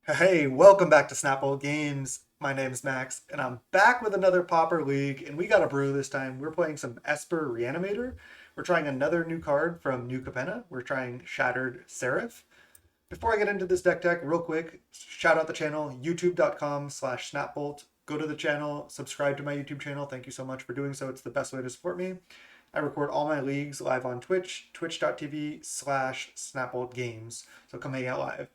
Hey, welcome back to Snapple Games. My name's Max, and I'm back with another Pauper League, and we got a brew this time. We're playing some Esper Reanimator. We're trying another new card from New Capenna. We're trying Shattered Seraph. Before I get into this deck, real quick, shout out the channel, youtube.com/snapbolt. Go to the channel, subscribe to my YouTube channel. Thank you so much for doing so. It's the best way to support me. I record all my leagues live on Twitch, twitch.tv/snapboltgames. So come hang out live.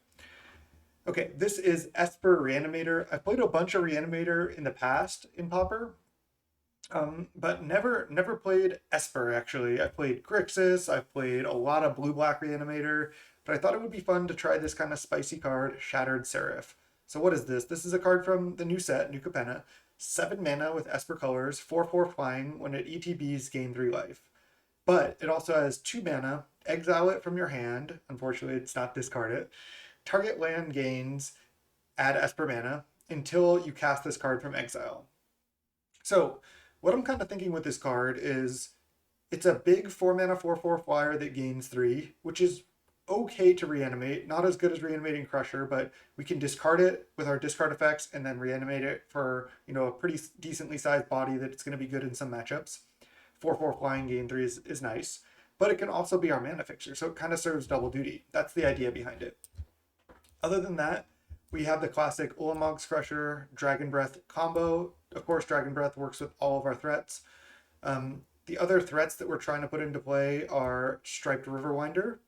Okay, this is Esper Reanimator. I've played a bunch of Reanimator in the past in Pauper, but never played Esper actually. I played Grixis, I've played a lot of blue-black Reanimator, but I thought it would be fun to try this kind of spicy card, Shattered Seraph. So what is this? This is a card from the new set, New Capenna. 7 mana with Esper colors, 4/4 flying. When it ETBs, gain 3 life. But it also has 2 mana, exile it from your hand. Unfortunately, it's not discard it. Target land gains add Esper mana until you cast this card from exile. So what I'm kind of thinking with this card is it's a big 4 mana 4/4 flyer that gains 3, which is okay to reanimate. Not as good as reanimating Crusher, but we can discard it with our discard effects and then reanimate it for a pretty decently sized body that's going to be good in some matchups. 4/4 flying gain 3 is nice, but it can also be our mana fixer, so it kind of serves double duty. That's the idea behind it. Other than that, we have the classic Ulamog's Crusher, Dragon Breath combo. Of course, Dragon Breath works with all of our threats. The other threats that we're trying to put into play are Striped Riverwinder.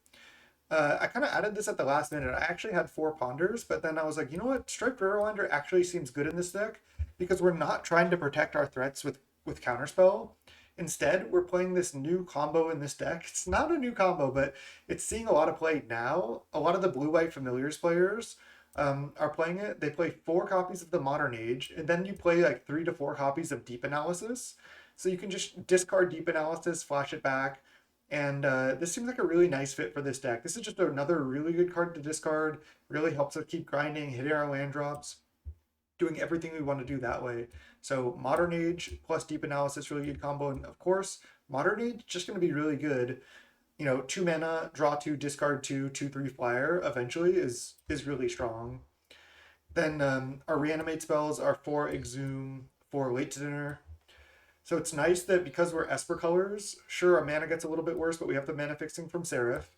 I kind of added this at the last minute. I actually had 4 Ponders, but then I was like, you know what? Striped Riverwinder actually seems good in this deck because we're not trying to protect our threats with Counterspell. Instead, we're playing this new combo in this deck. It's not a new combo, but it's seeing a lot of play now. A lot of the blue-white familiars players are playing it. They play 4 copies of the Modern Age, and then you play like 3 to 4 copies of Deep Analysis. So you can just discard Deep Analysis, flash it back, and this seems like a really nice fit for this deck. This is just another really good card to discard. Really helps us keep grinding, hitting our land drops, doing everything we want to do that way. So Modern Age plus Deep Analysis, really good combo. And of course, Modern Age just going to be really good. 2 mana, draw 2, discard 2, 2/3 flyer eventually is really strong. Then our reanimate spells are 4 Exhume, 4 Late to Dinner. So it's nice that because we're Esper colors, sure, our mana gets a little bit worse, but we have the mana fixing from Seraph.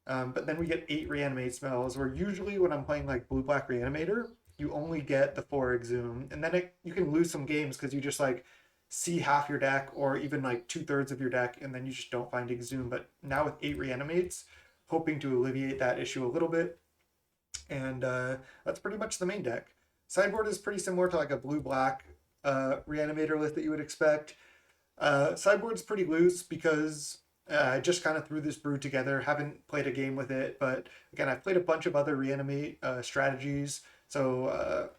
But then we get 8 reanimate spells, where usually when I'm playing like blue-black reanimator, you only get the 4 exhume. And then you can lose some games because you just like see half your deck or even like 2/3 of your deck, and then you just don't find exhume. But now with 8 reanimates, hoping to alleviate that issue a little bit. And that's pretty much the main deck. Sideboard is pretty similar to like a blue-black reanimator list that you would expect. Sideboard's pretty loose because I just kind of threw this brew together. Haven't played a game with it, but again, I've played a bunch of other reanimate strategies, so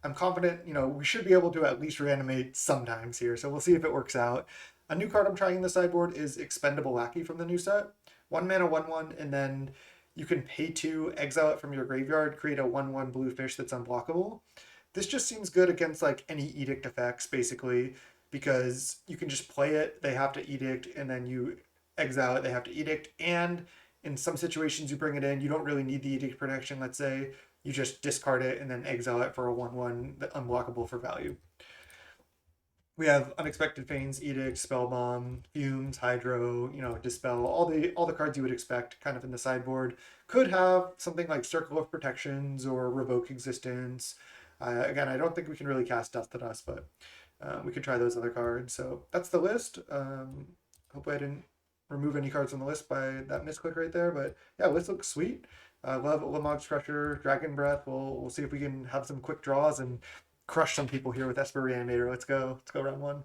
I'm confident. We should be able to at least reanimate sometimes here. So we'll see if it works out. A new card I'm trying in the sideboard is Expendable Lackey from the new set. 1 mana, 1/1, and then you can pay 2, exile it from your graveyard, create a 1/1 blue fish that's unblockable. This just seems good against like any edict effects, basically, because you can just play it, they have to edict, and then you exile it, they have to edict, and in some situations you bring it in, you don't really need the edict protection, let's say, you just discard it and then exile it for a 1/1 unblockable for value. We have Unexpected Feigns, Edict, Spellbomb, Fumes, Hydro, Dispel, all the cards you would expect kind of in the sideboard. Could have something like Circle of Protections or Revoke Existence. Again, I don't think we can really cast Dust to Dust, but we could try those other cards. So that's the list. Hopefully I didn't remove any cards on the list by that misclick right there. But yeah, list looks sweet. Love Ulamog's Crusher, Dragon Breath. We'll see if we can have some quick draws and crush some people here with Esper Reanimator. Let's go. Let's go round 1.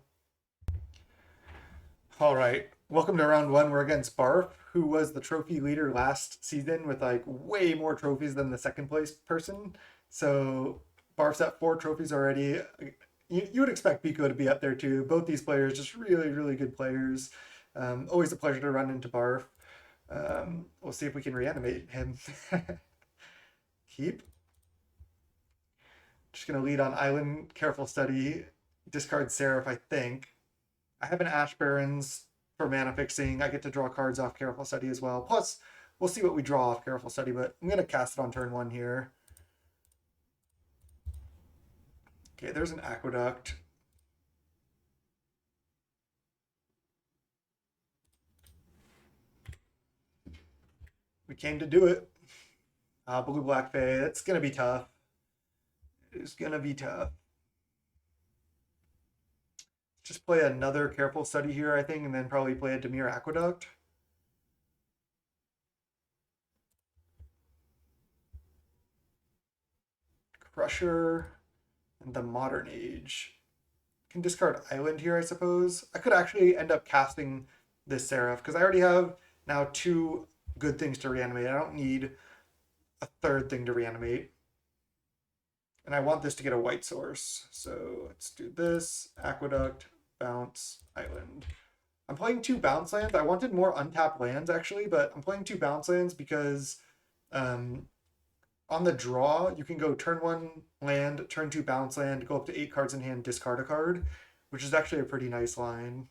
All right. Welcome to round 1. We're against Barf, who was the trophy leader last season with like way more trophies than the second place person. So Barf's at 4 trophies already. You would expect Pico to be up there too. Both these players, just really, really good players. Always a pleasure to run into Barf. We'll see if we can reanimate him. Keep. Just going to lead on Island, Careful Study, discard Seraph, I think. I have an Ash Barrens for mana fixing. I get to draw cards off Careful Study as well. Plus, we'll see what we draw off Careful Study, but I'm going to cast it on turn 1 here. Okay, there's an aqueduct. We came to do it. Blue Black Fae. That's gonna be tough. It's gonna be tough. Just play another Careful Study here, I think, and then probably play a Demir Aqueduct. Crusher and the Modern Age. Can discard Island here, I suppose. I could actually end up casting this SERAPH because I already have now 2 good things to reanimate. I don't need a 3rd thing to reanimate. And I want this to get a white source. So let's do this. Aqueduct, bounce, island. I'm playing 2 bounce lands. I wanted more untapped lands actually, but I'm playing 2 bounce lands because on the draw, you can go turn 1 land, turn 2 bounce land, go up to 8 cards in hand, discard a card, which is actually a pretty nice line.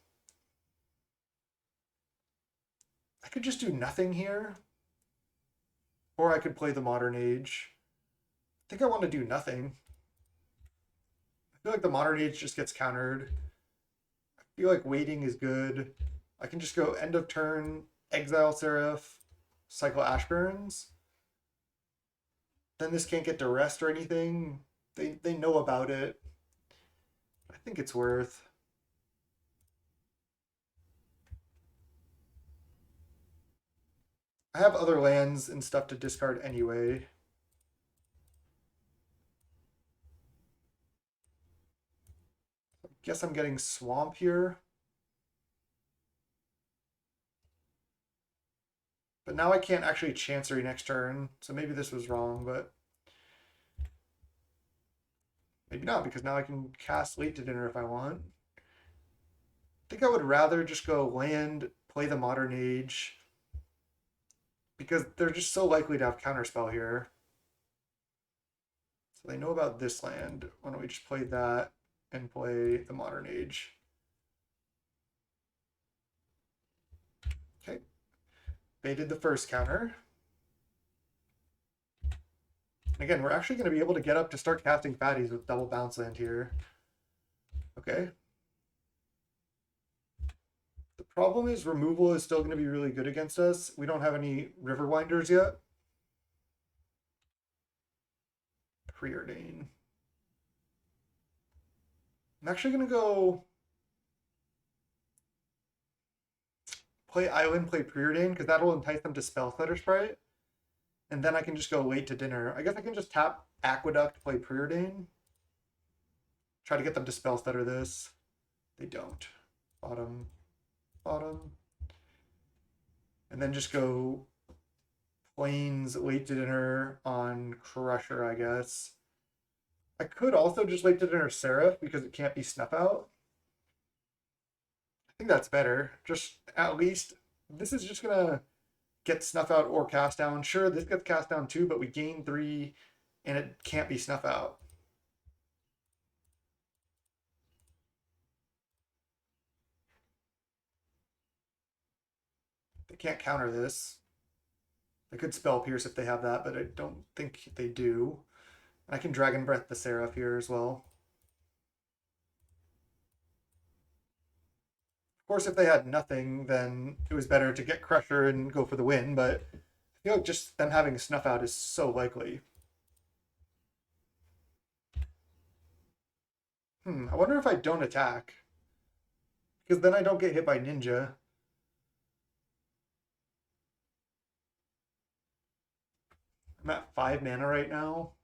I could just do nothing here. Or I could play the Modern Age. I think I want to do nothing. I feel like the Modern Age just gets countered. I feel like waiting is good. I can just go end of turn, exile SERAPH, cycle Ashburns. Then this can't get to rest or anything. They know about it. I think it's worth. I have other lands and stuff to discard anyway. I guess I'm getting Swamp here. But now I can't actually Chancery next turn, so maybe this was wrong, but maybe not, because now I can cast Late to Dinner if I want. I think I would rather just go land, play the Modern Age, because they're just so likely to have Counterspell here. So they know about this land. Why don't we just play that and play the Modern Age? Okay. Baited the first counter. Again, we're actually going to be able to get up to start casting fatties with double bounce land here. Okay. The problem is removal is still going to be really good against us. We don't have any Riverwinders yet. Preordain. I'm actually going to go play Island, play Preordain, because that'll entice them to Spell Stutter Sprite. And then I can just go Late to Dinner. I guess I can just tap Aqueduct, play Preordain. Try to get them to Spell Stutter this. They don't. Bottom, bottom. And then just go Plains, Late to Dinner on Crusher, I guess. I could also just Late to Dinner SERAPH because it can't be Snuff Out. I think that's better. Just at least this is just gonna get Snuff Out or Cast Down. Sure, this gets Cast Down too, but we gain 3 and it can't be Snuff Out. They can't counter this. They could Spell Pierce if they have that, but I don't think they do. And I can Dragon Breath the SERAPH here as well. Of course, if they had nothing, then it was better to get Crusher and go for the win, but I feel like just them having Snuff Out is so likely. I wonder if I don't attack. Because then I don't get hit by Ninja. I'm at 5 mana right now.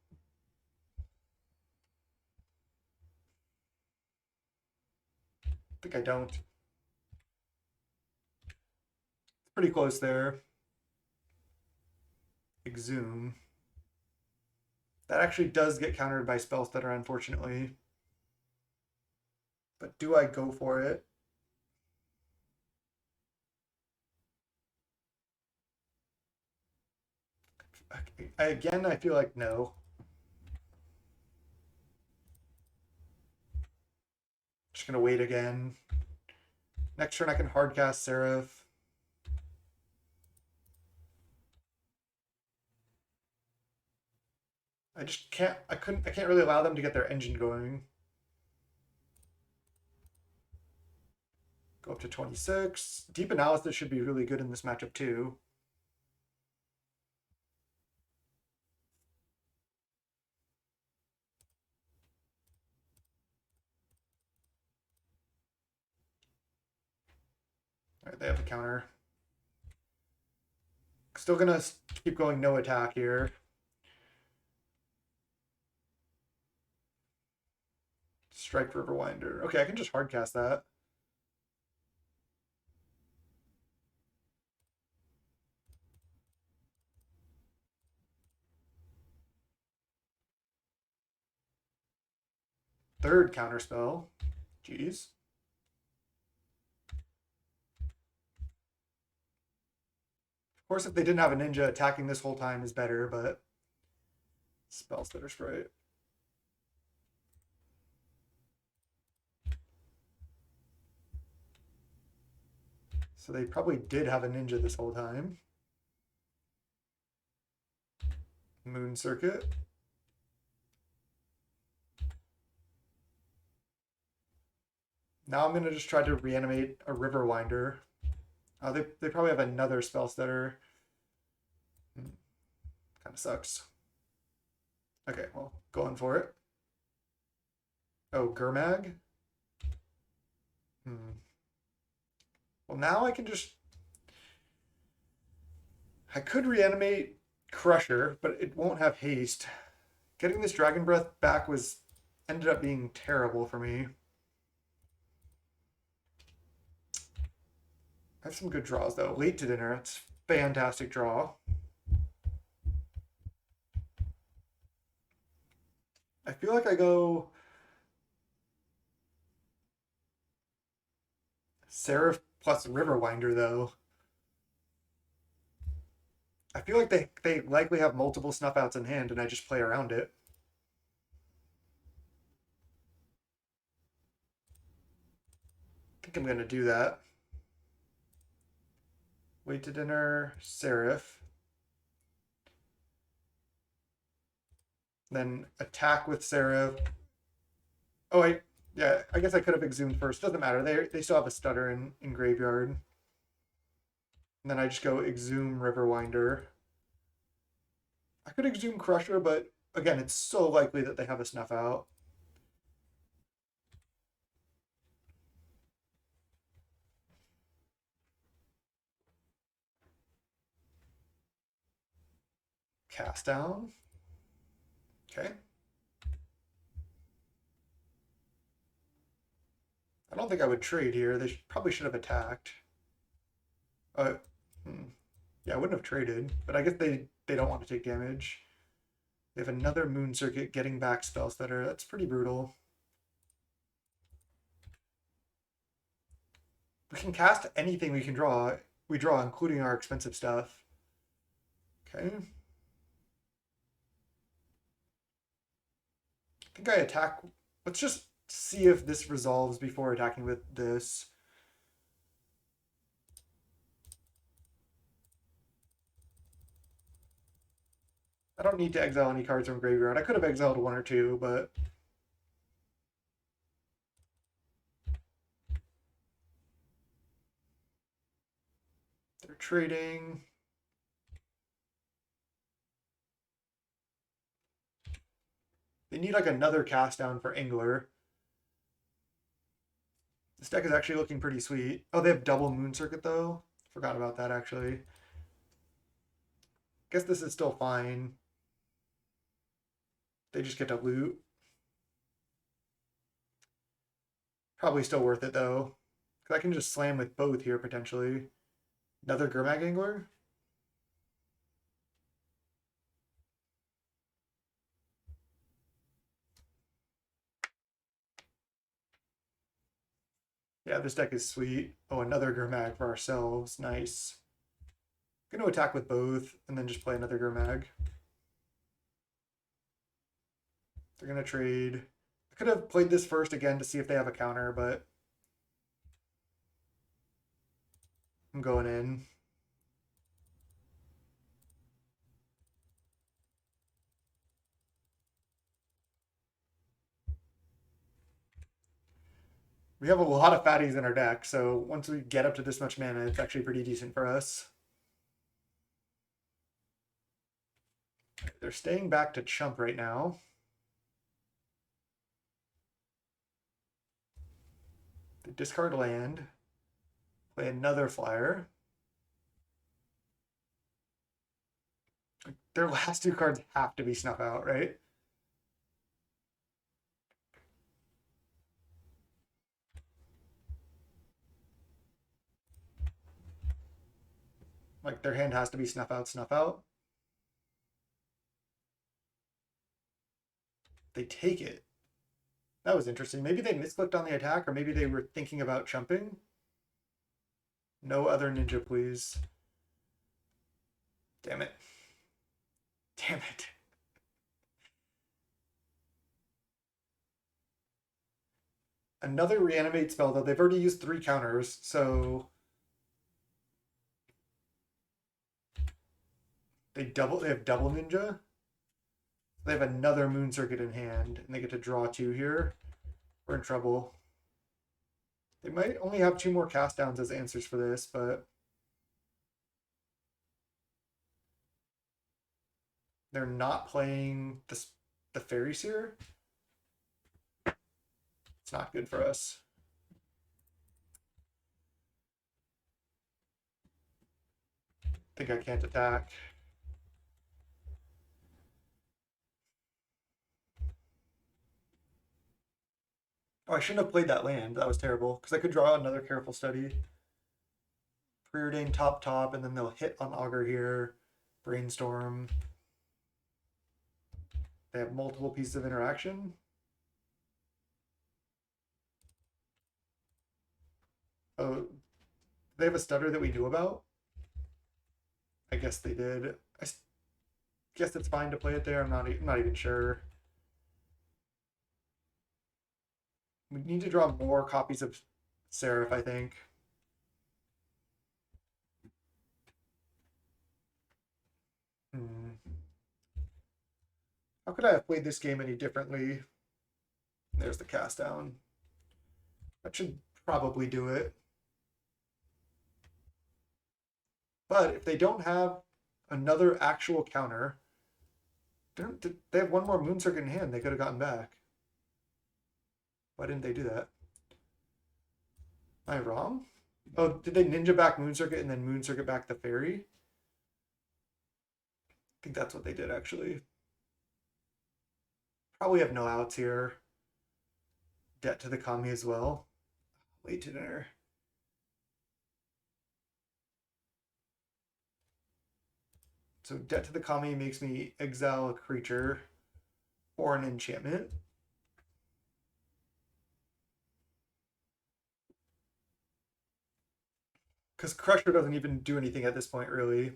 I think I don't. It's pretty close there. Exhume. That actually does get countered by Spell Stutter, unfortunately. But do I go for it? Again, I feel like no. Just gonna wait again. Next turn I can hardcast SERAPH. I just can't. I can't really allow them to get their engine going. Go up to 26. Deep Analysis should be really good in this matchup too. All right, they have a counter. Still gonna keep going no attack here. Strike Riverwinder. Okay, I can just hardcast that. Third counterspell. Jeez. Of course, if they didn't have a ninja, attacking this whole time is better, but spell stutter sprite. So they probably did have a ninja this whole time. Moon Circuit. Now I'm going to just try to reanimate a Riverwinder. They probably have another spell stutter. Kind of sucks. Okay, well, going for it. Oh, Gurmag? Well, now I can just... I could reanimate Crusher, but it won't have haste. Getting this Dragon Breath back ended up being terrible for me. I have some good draws, though. Late to Dinner, it's fantastic draw. I feel like I go Seraph plus Riverwinder, though. I feel like they likely have multiple snuff outs in hand, and I just play around it. I think I'm going to do that. Wait to Dinner, Seraph. Then attack with Seraph. Oh, yeah, I guess I could have exhumed first. Doesn't matter. They still have a stutter in graveyard. And then I just go exhume Riverwinder. I could exhume Crusher, but again, it's so likely that they have a snuff out. Cast down. Okay. I don't think I would trade here. They probably should have attacked. Yeah, I wouldn't have traded, but I guess they don't want to take damage. They have another Moon Circuit getting back spell stutter. That's pretty brutal. We can cast anything we draw, including our expensive stuff. Okay. I think I attack. Let's just see if this resolves before attacking with this. I don't need to exile any cards from graveyard. I could have exiled one or two, but they're trading. They need like another cast down for Angler. This deck is actually looking pretty sweet. Oh, they have double Moon Circuit though. Forgot about that actually. Guess this is still fine. They just get to loot. Probably still worth it though. Because I can just slam with both here potentially. Another Gurmag Angler? Yeah, this deck is sweet. Oh, another Gurmag for ourselves. Nice. I'm going to attack with both and then just play another Gurmag. They're going to trade. I could have played this first again to see if they have a counter, but I'm going in. We have a lot of fatties in our deck, so once we get up to this much mana, it's actually pretty decent for us. They're staying back to chump right now. They discard land, play another flyer. Their last two cards have to be snuff out, right? Like their hand has to be snuff out, snuff out. They take it. That was interesting. Maybe they misclicked on the attack, or maybe they were thinking about chumping. No other ninja, please. Damn it. Damn it. Another reanimate spell, though. They've already used 3 counters, so they have double ninja. They have another moon circuit in hand, and they get to draw 2 here. We're in trouble. They might only have 2 more cast downs as answers for this, but they're not playing the Fairy Seer. It's not good for us. I think I can't attack. Oh, I shouldn't have played that land. That was terrible, because I could draw another Careful Study. Preordain top, and then they'll hit on Augur here. Brainstorm. They have multiple pieces of interaction. Oh, they have a stutter that we knew about? I guess they did. I guess it's fine to play it there. I'm not even sure. We need to draw more copies of SERAPH, I think. How could I have played this game any differently? There's the cast down. That should probably do it. But if they don't have another actual counter, they have 1 more Moon Circuit in hand they could have gotten back. Why didn't they do that? Am I wrong? Oh, did they ninja back Moon Circuit and then Moon Circuit back the Fairy? I think that's what they did, actually. Probably have no outs here. Debt to the Kami as well. Late to dinner. So Debt to the Kami makes me exile a creature or an enchantment. Because Crusher doesn't even do anything at this point, really.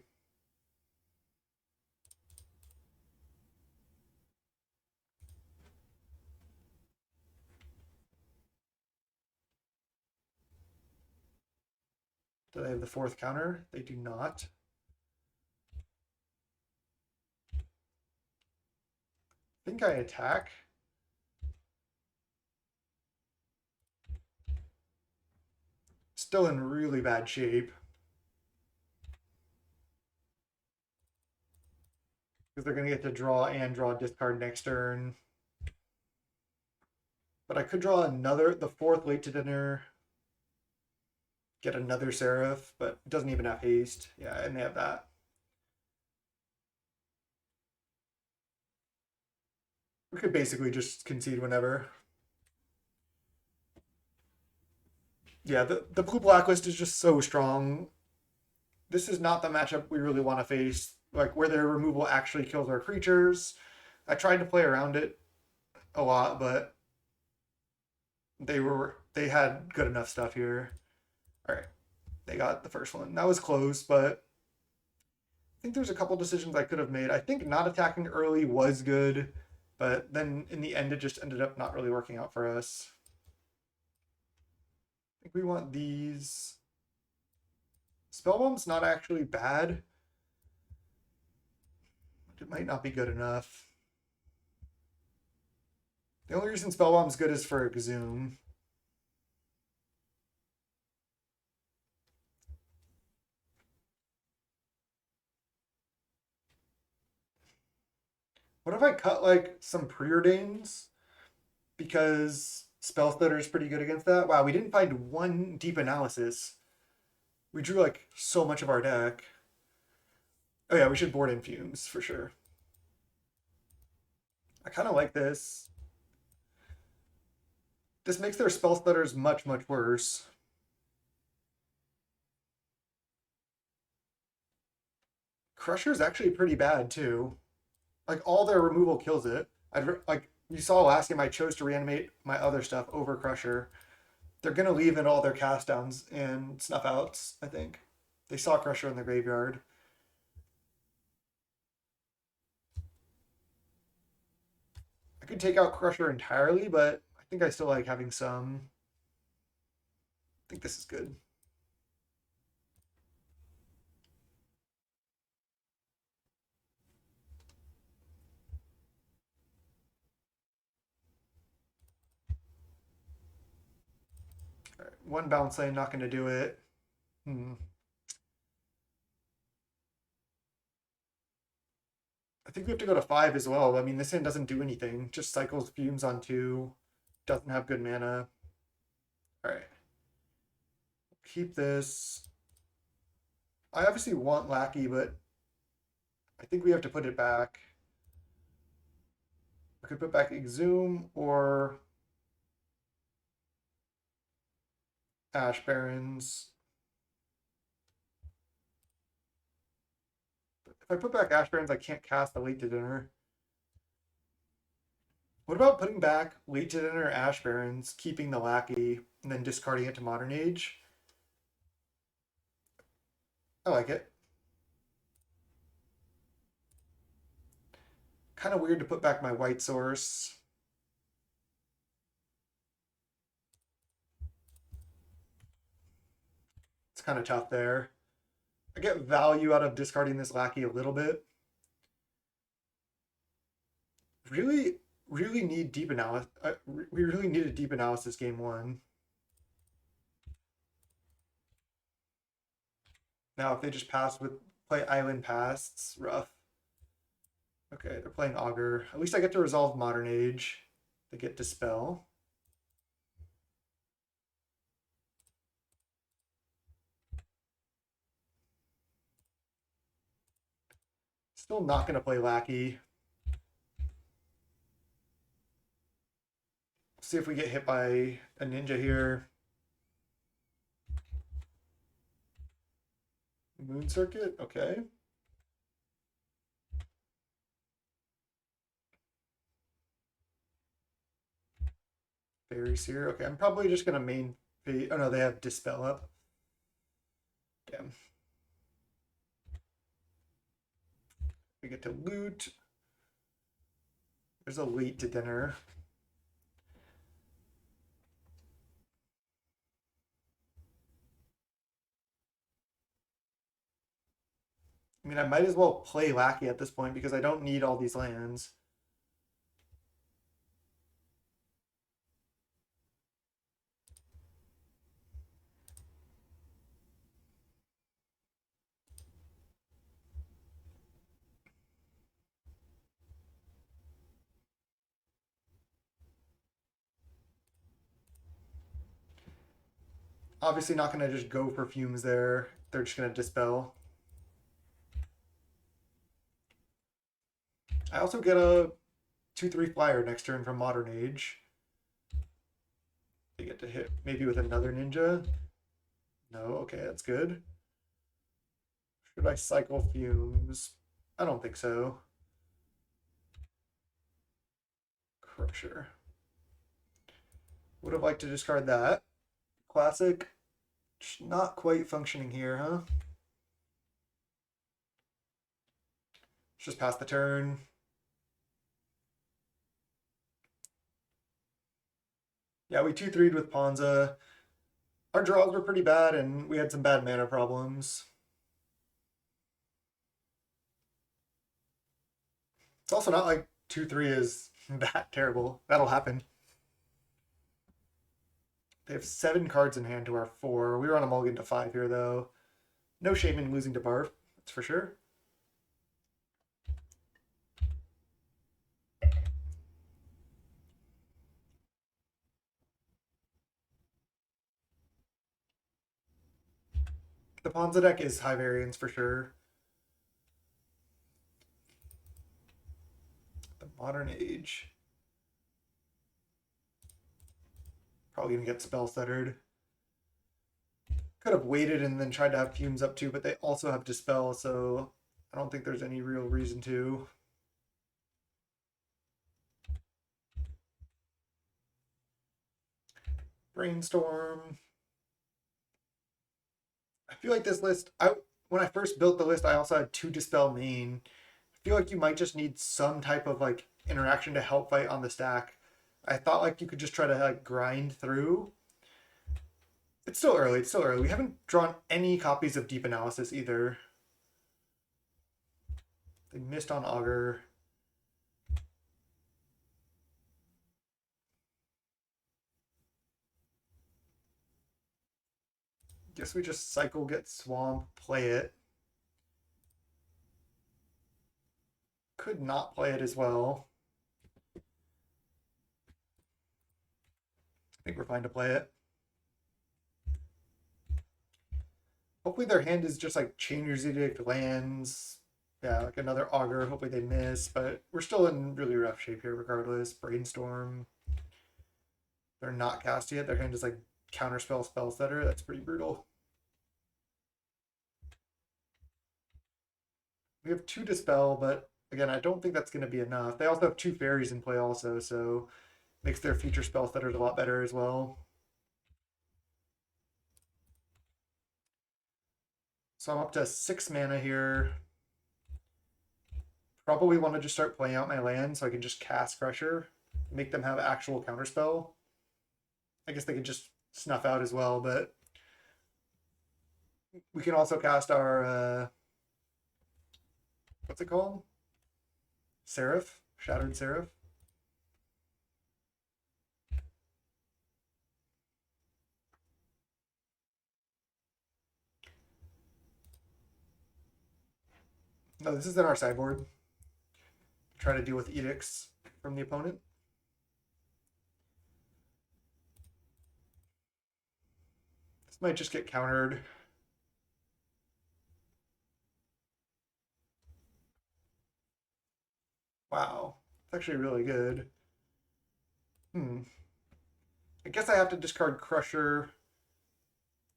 Do they have the 4th counter? They do not. I think I attack. Still in really bad shape. Because they're going to get to draw and draw discard next turn. But I could draw the 4th late to dinner. Get another SERAPH, but it doesn't even have haste. Yeah, and they have that. We could basically just concede whenever. Yeah, the blue blacklist is just so strong. This is not the matchup we really want to face, like where their removal actually kills our creatures. I tried to play around it a lot, but they had good enough stuff here. All right, they got the first one. That was close, but I think there's a couple decisions I could have made. I think not attacking early was good, but then in the end, it just ended up not really working out for us. I think we want these. Spellbomb's not actually bad. It might not be good enough. The only reason Spellbomb's good is for Exhume. if I cut like some preordains because spell stutter is pretty good against that? Wow, we didn't find one deep analysis. We drew like so much of our deck. Oh yeah, we should board in fumes for sure. I kind of like this. This makes their spell stutters much, much worse. Crusher's actually pretty bad too. Like all their removal kills it. Like you saw last game, I chose to reanimate my other stuff over Crusher. They're gonna leave in all their cast downs and snuff outs. I think they saw Crusher in the graveyard. I could take out Crusher entirely, but I think I still like having some. I think this is good. All right, one bounce lane, not going to do it. I think we have to go to 5 as well. I mean, this hand doesn't do anything. Just cycles fumes on 2. Doesn't have good mana. All right. Keep this. I obviously want Lackey, but I think we have to put it back. We could put back Exhume or Ash Barrens. If I put back Ash Barrens, I can't cast the Late to Dinner. What about putting back Late to Dinner Ash Barrens, keeping the Lackey, and then discarding it to Modern Age? I like it. Kind of weird to put back my White Source. It's kind of tough there. I get value out of discarding this Lackey a little bit. Really, really need deep analysis. We really need a deep analysis game 1. Now, if they just pass with play Island Pass, it's rough. Okay, they're playing Augur. At least I get to resolve Modern Age. They get Dispel. Still not going to play Lackey. See if we get hit by a ninja here. Moon Circuit, okay. Fairy Seer, okay. I'm probably just going to main. Oh no, they have Dispel up. Damn. We get to loot. There's a Late to Dinner. I mean, I might as well play Lackey at this point because I don't need all these lands. Obviously not going to just go for fumes there. They're just going to Dispel. I also get a 2/3 flyer next turn from Modern Age. They get to hit maybe with another ninja. No, okay, that's good. Should I cycle fumes? I don't think so. Crusher. Would have liked to discard that. Classic. Not quite functioning here, huh? Let's just pass the turn. Yeah, we 2/3'd with Ponza. Our draws were pretty bad, and we had some bad mana problems. It's also not like 2/3 is that terrible. That'll happen. They have 7 cards in hand to our 4. We were on a mulligan to 5 here, though. No shame in losing to Barf, that's for sure. The Ponza deck is high variance for sure. The Modern Age. Probably gonna get spell centered. Could have waited and then tried to have fumes up too, but they also have dispel, so I don't think there's any real reason to. Brainstorm. I feel like this list, when I first built the list, I also had 2 dispel main. I feel like you might just need some type of like interaction to help fight on the stack. I thought like you could just try to like grind through. It's still early. It's still early. We haven't drawn any copies of Deep Analysis either. They missed on Augur. Guess we just cycle, get Swamp, play it. Could not play it as well. I think we're fine to play it. Hopefully their hand is just like Chainer's Edict, lands. Yeah, like another Augur. Hopefully they miss, but we're still in really rough shape here regardless. Brainstorm. They're not cast yet. Their hand is like counterspell, spell setter. That's pretty brutal. We have 2 dispel, but again, I don't think that's going to be enough. They also have 2 fairies in play also, so makes their future spell setters a lot better as well. So I'm up to 6 mana here. Probably want to just start playing out my land so I can just cast Crusher, make them have actual counterspell. I guess they could just snuff out as well, but we can also cast our what's it called? SERAPH, Shattered SERAPH. No, this is in our sideboard. Try to deal with edicts from the opponent. This might just get countered. Wow, it's actually really good. I guess I have to discard Crusher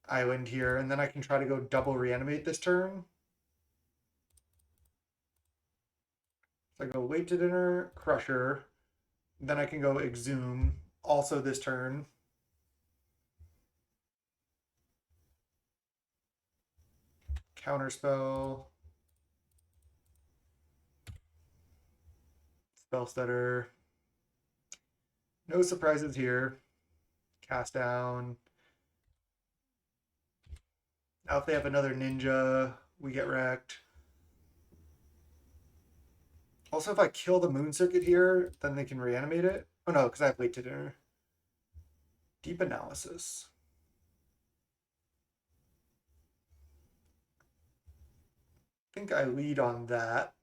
Island here, and then I can try to go double reanimate this turn. So I go late to dinner, Crusher. Then I can go Exhume also this turn. Counterspell. Spell stutter. No surprises here. Cast down. Now if they have another ninja, we get wrecked. Also, if I kill the moon circuit here, then they can reanimate it. Oh no, because I have late to dinner. Deep analysis. I think I lead on that.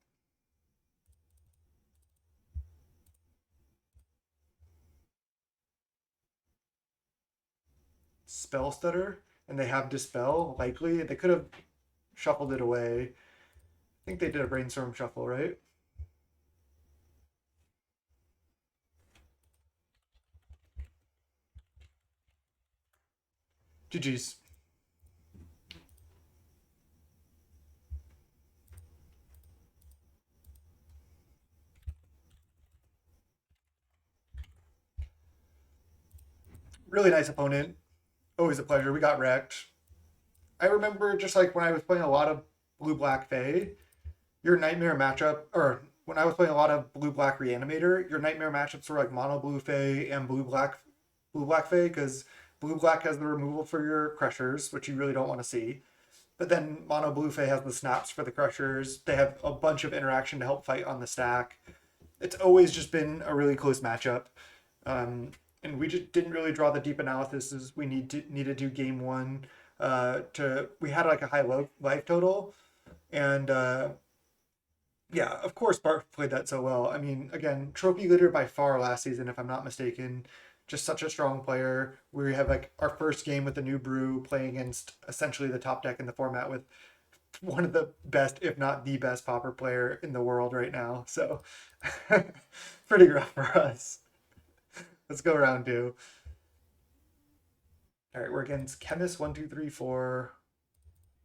Spell stutter, and they have dispel. Likely, they could have shuffled it away. I think they did a brainstorm shuffle, right? GG's. Really nice opponent. Always a pleasure. We got wrecked. I remember just like when I was playing a lot of blue black Fae, your nightmare matchup, or when I was playing a lot of blue black Reanimator, your nightmare matchups were like mono blue Fae and blue black Fae because blue black has the removal for your crushers, which you really don't want to see. But then mono blue Fae has the snaps for the crushers. They have a bunch of interaction to help fight on the stack. It's always just been a really close matchup. And we just didn't really draw the deep analysis as we needed to game 1. We had like a high life total, and yeah, of course Bart played that so well. I mean, again, trophy leader by far last season, if I'm not mistaken. just such a strong player. We have like our first game with the new brew playing against essentially the top deck in the format with one of the best, if not the best, Pauper player in the world right now. So pretty rough for us. Let's go round two. All right, we're against Chemist 1, 2, 3, 4.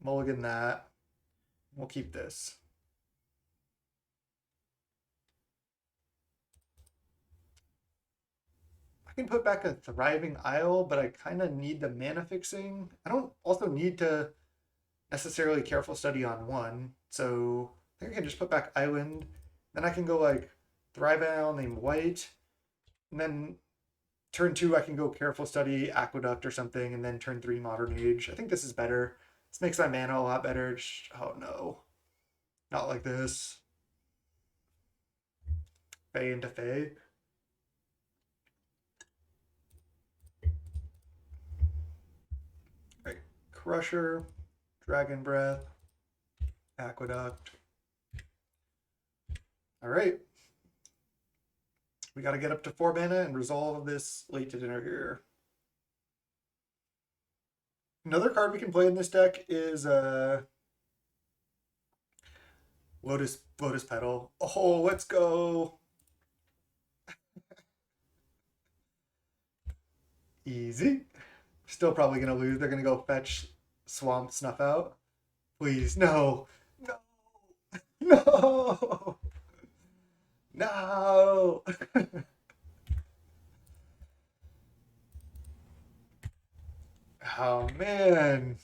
Mulligan that. We'll keep this. I can put back a Thriving Isle, but I kind of need the mana fixing. I don't also need to necessarily Careful Study on one, so I think I can just put back Island. Then I can go like Thriving Isle named White, and then turn 2 I can go Careful Study, Aqueduct or something, and then turn 3 Modern Age. I think this is better. This makes my mana a lot better. Oh no, not like this. Fey into Fey. Right, Crusher, Dragon Breath, Aqueduct. All right. We got to get up to 4 mana and resolve this late to dinner here. Another card we can play in this deck is Lotus Petal. Oh, let's go. Easy. Still probably going to lose. They're going to go fetch Swamp Snuff Out. Please, no. No. No. No. Oh, man.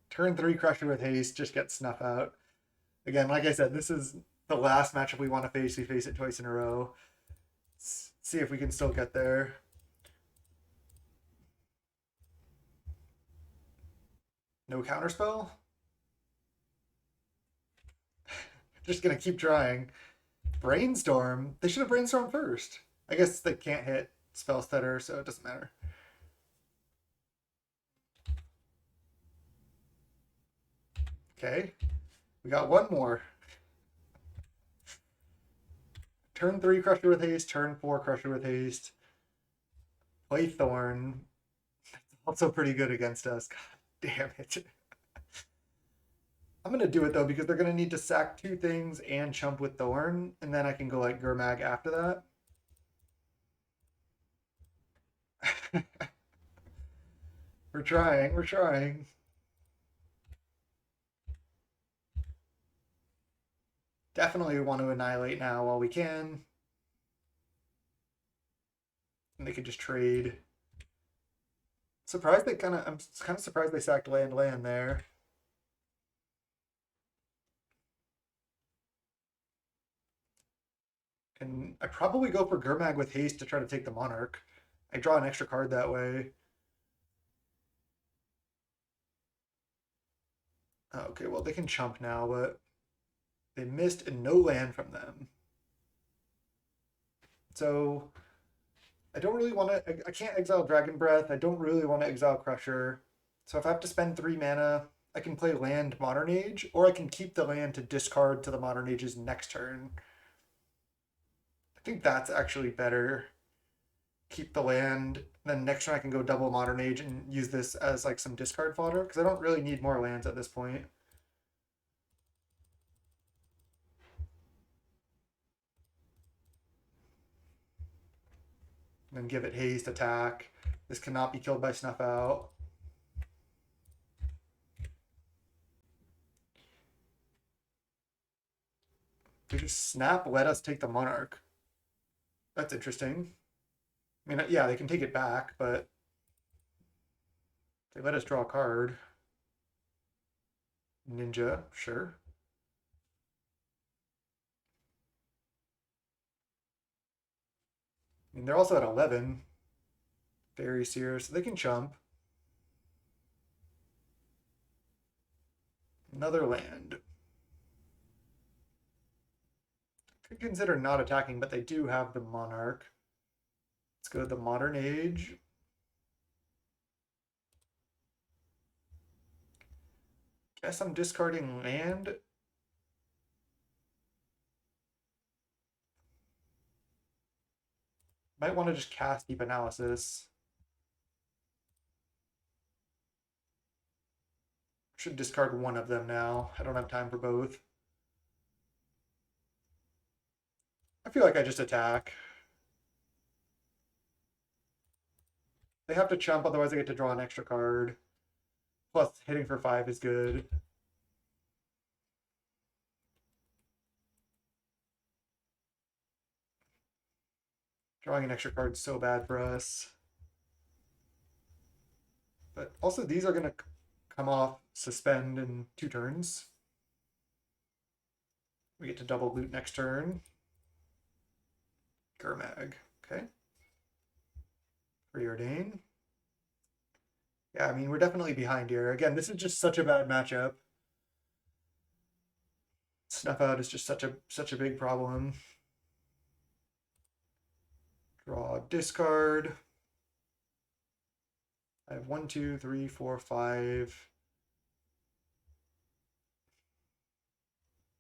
Turn 3 Crusher with haste. Just get Snuff Out. Again, like I said, this is the last matchup we want to face. We face it twice in a row. Let's see if we can still get there. No counterspell? Just gonna keep trying. Brainstorm? They should have brainstormed first. I guess they can't hit Spell Stutter, so it doesn't matter. Okay. We got one more. Turn 3 Crusher with haste, turn 4 Crusher with haste. Play Thorn. Also pretty good against us. God damn it. I'm gonna do it though because they're gonna need to sack 2 things and chump with Thorn, and then I can go like Gurmag after that. We're trying, we're trying. Definitely want to annihilate now while we can. And they could just trade. I'm kind of surprised they sacked land there. And I probably go for Gurmag with haste to try to take the Monarch. I draw an extra card that way. Oh, okay, well, they can chump now, but they missed and no land from them. So I don't really want to. I can't exile Dragon Breath. I don't really want to exile Crusher. So if I have to spend 3 mana, I can play land Modern Age, or I can keep the land to discard to the Modern Age's next turn. I think that's actually better. Keep the land, then next turn I can go double Modern Age and use this as like some discard fodder, because I don't really need more lands at this point. And then give it haste, attack. This cannot be killed by Snuff Out. They just snap, let us take the Monarch. That's interesting. I mean, yeah, they can take it back, but they let us draw a card. Ninja, sure. I mean, they're also at 11. Fairy Seer, so they can chump. Another land. Could consider not attacking, but they do have the Monarch. Let's go to the Modern Age. Guess I'm discarding land. Might want to just cast Deep Analysis. Should discard one of them now. I don't have time for both. I feel like I just attack. They have to chump, otherwise I get to draw an extra card. Plus, hitting for 5 is good. Drawing an extra card is so bad for us. But also, these are going to come off suspend in 2 turns. We get to double loot next turn. Gurmag, okay. Preordain. Yeah, I mean, we're definitely behind here. Again, this is just such a bad matchup. Snuff out is just such a big problem. Draw, discard. I have 1, 2, 3, 4, 5.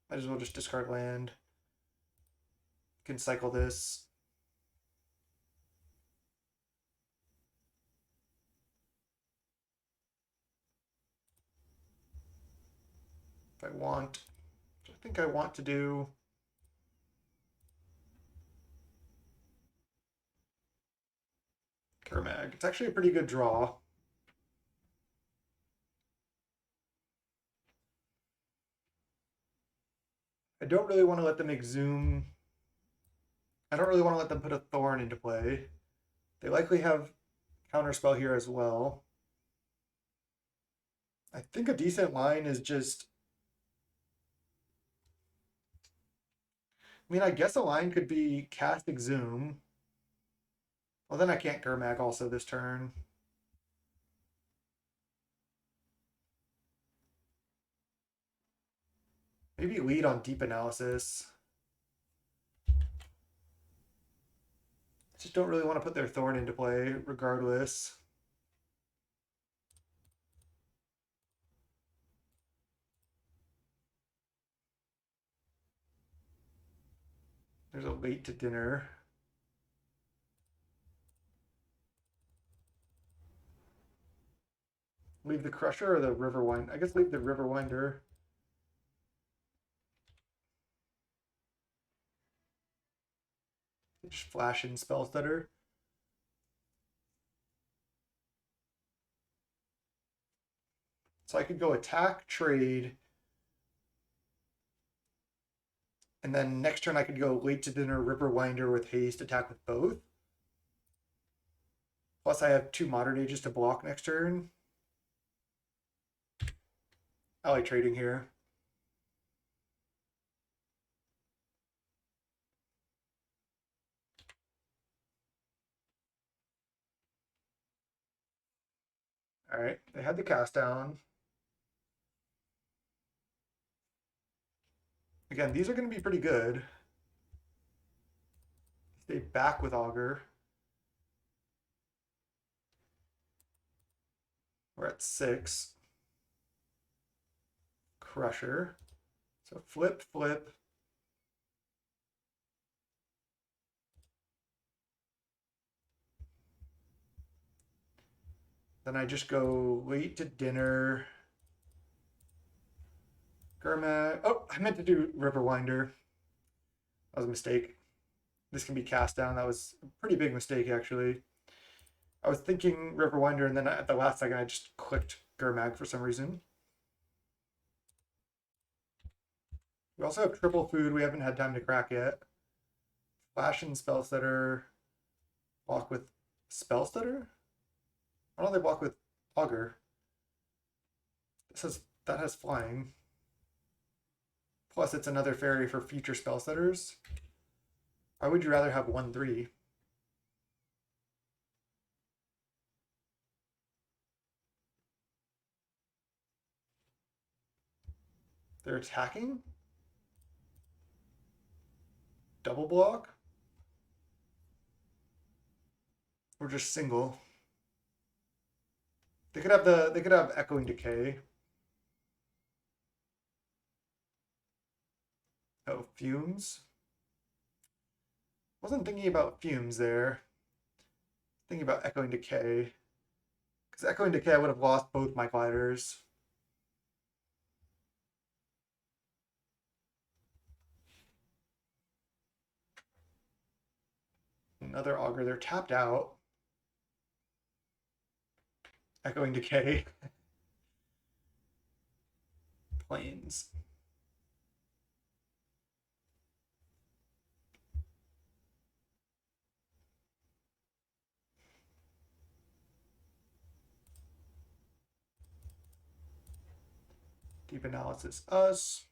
Might as well just discard land. Can cycle this. If I want, I think I want to do Gurmag. It's actually a pretty good draw. I don't really want to let them exhume. I don't really want to let them put a Thorn into play. They likely have counterspell here as well. I think a decent line is just... I mean, I guess a line could be cast Exhume. Well, then I can't Gurmag also this turn. Maybe lead on Deep Analysis. I just don't really want to put their Thorn into play regardless. There's a late to dinner. Leave the Crusher or the Riverwind? I guess leave the Riverwinder. Just flash in Spell Stutter. So I could go attack, trade, and then next turn I could go late to dinner, Riverwinder with haste, attack with both. Plus I have 2 Modern Ages to block next turn. I like trading here. All right, they had the cast down. Again, these are going to be pretty good. Stay back with Augur. We're at 6. Crusher. So flip, flip. Then I just go late to dinner. Gurmag. Oh, I meant to do Riverwinder. That was a mistake. This can be cast down. That was a pretty big mistake, actually. I was thinking Riverwinder, and then at the last second, I just clicked Gurmag for some reason. We also have triple food. We haven't had time to crack yet. Flash and Spell Stutter. Block with Spell Stutter? Why don't they block with Augur? That has flying. Plus, it's another fairy for future Spell Stutters. Why would you rather have 1/3? They're attacking? Double block? Or just single? They could have Echoing Decay. Oh, Fumes? Wasn't thinking about Fumes there. Thinking about Echoing Decay. Because Echoing Decay, I would have lost both my gliders. Another Augur. They're tapped out. Echoing Decay. Planes. Deep Analysis us.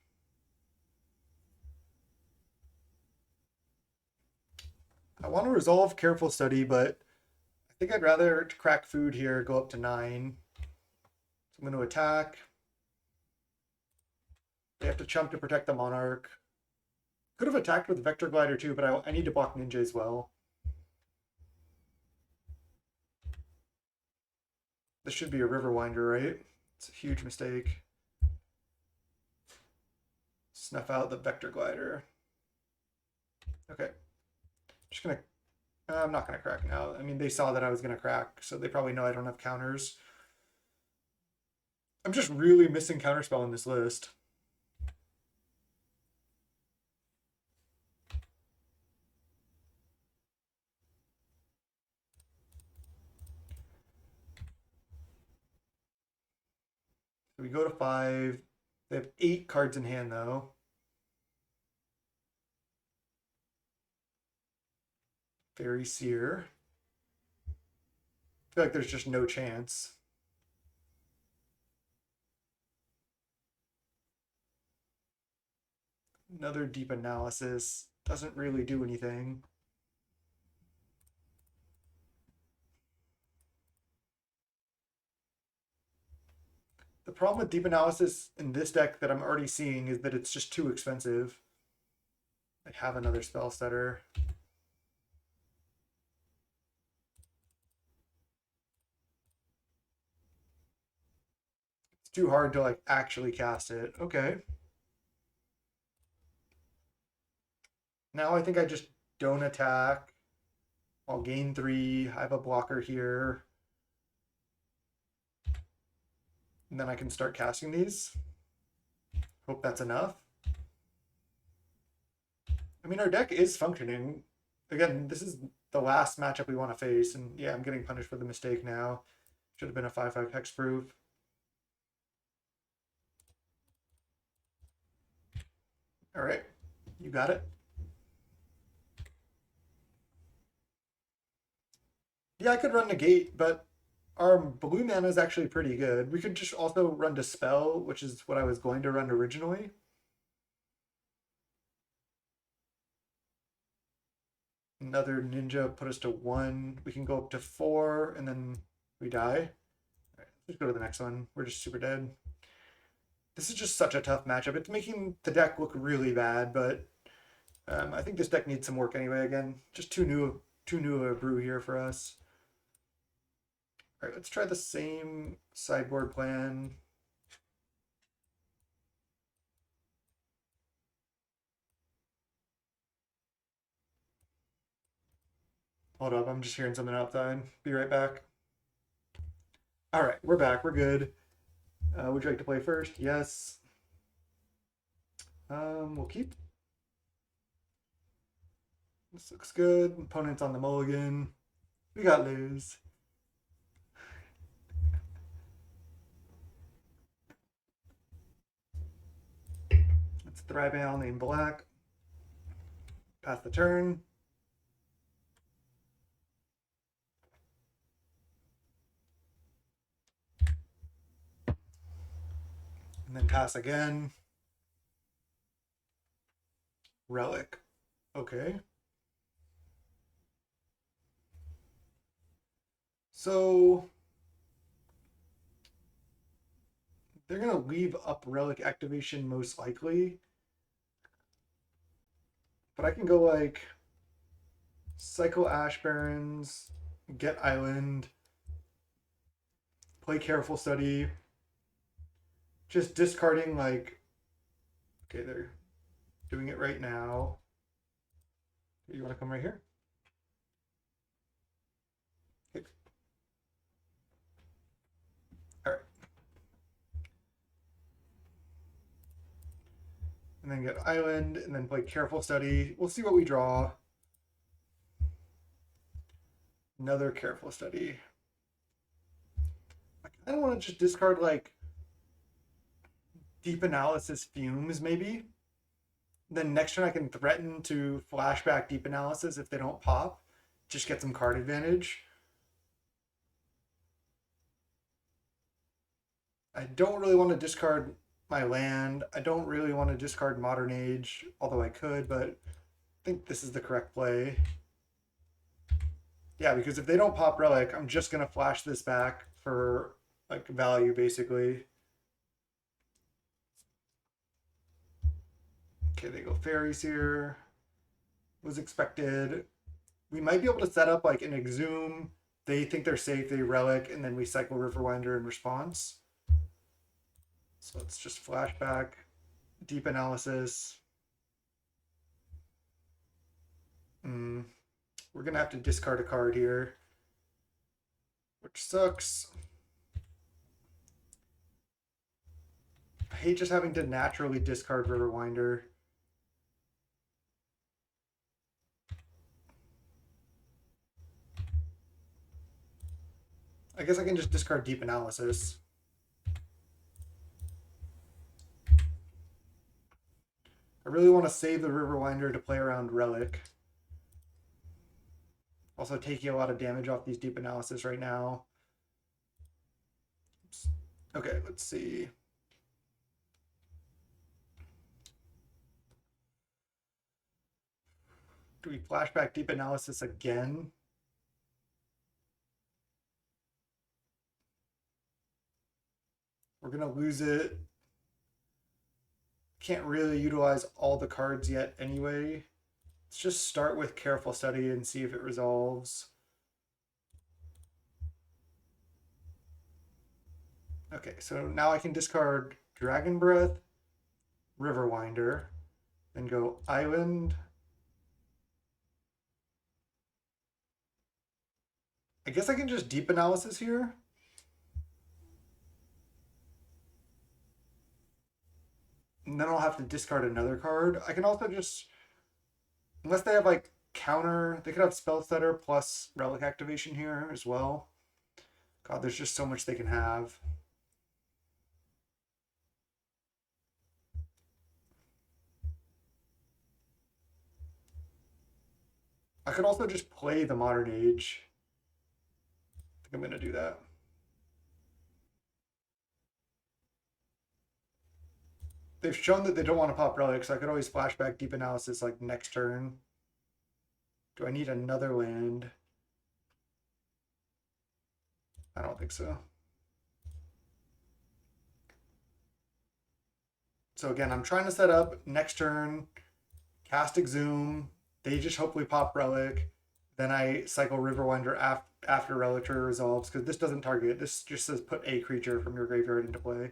I want to resolve Careful Study, but I think I'd rather crack food here, go up to 9. So I'm going to attack. They have to chump to protect the Monarch. Could have attacked with Vector Glider too, but I need to block Ninja as well. This should be a Riverwinder, right? It's a huge mistake. Snuff out the Vector Glider. Okay. Just gonna... I'm not gonna crack now. I mean, they saw that I was gonna crack, so they probably know I don't have counters. I'm just really missing Counterspell in this list. So we go to 5. They have 8 cards in hand, though. Fairy Seer. I feel like there's just no chance. Another Deep Analysis. Doesn't really do anything. The problem with Deep Analysis in this deck that I'm already seeing is that it's just too expensive. I have another Spell Setter. It's too hard to like actually cast it. Okay. Now I think I just don't attack. I'll gain 3. I have a blocker here. And then I can start casting these. Hope that's enough. I mean, our deck is functioning. Again, this is the last matchup we want to face. And yeah, I'm getting punished for the mistake now. Should have been a 5/5 hexproof. All right, you got it. Yeah, I could run Negate, but our blue mana is actually pretty good. We could just also run Dispel, which is what I was going to run originally. Another Ninja put us to 1. We can go up to 4, and then we die. All right, let's go to the next one. We're just super dead. This is just such a tough matchup. It's making the deck look really bad, but I think this deck needs some work anyway. Again, just too new of a brew here for us. All right, let's try the same sideboard plan. Hold up, I'm just hearing something outside. Be right back. All right, we're back. We're good. Would you like to play first? Yes. We'll keep. This looks good. Opponent's on the mulligan. We got lose. It's Thrybail named Black. Pass the turn. And then pass again. Relic. Okay. So they're going to leave up Relic activation most likely. But I can go like Cycle Ash Barrens, get Island, play Careful Study, just discarding like, okay, they're doing it right now. You want to come right here? and then get Island, and then play Careful Study. We'll see what we draw. Another Careful Study. I kind of want to just discard like Deep Analysis Fumes, maybe. Then next turn I can threaten to flashback Deep Analysis if they don't pop. Just get some card advantage. I don't really want to discard my land. I don't really want to discard Modern Age, although I could, but I think this is the correct play. Yeah, because if they don't pop Relic, I'm just going to flash this back for like value, basically. Okay, they go Fairies here. Was expected. We might be able to set up like an Exhume. They think they're safe, they Relic, and then we cycle Riverwinder in response. So let's just flashback, Deep Analysis. We're going to have to discard a card here, which sucks. I hate just having to naturally discard Riverwinder. I guess I can just discard Deep Analysis. I really want to save the Riverwinder to play around Relic. Also taking a lot of damage off these Deep Analysis right now. Oops. Okay, let's see. Do we flashback Deep Analysis again? We're going to lose it. Can't really utilize all the cards yet anyway. Let's just start with Careful Study and see if it resolves. Okay, so now I can discard Dragon Breath, Riverwinder, then go Island. I guess I can just Deep Analysis here. And then I'll have to discard another card. I can also just, unless they have like counter, they could have Spell Setter plus Relic activation here as well. God, there's just so much they can have. I could also just play the Modern Age. I think I'm going to do that. They've shown that they don't want to pop Relics, so I could always flashback Deep Analysis like next turn. Do I need another land? I don't think so. So again, I'm trying to set up next turn, cast Exhume. They just hopefully pop Relic. Then I cycle Riverwinder after Relic Trigger resolves, because this doesn't target. This just says put a creature from your graveyard into play.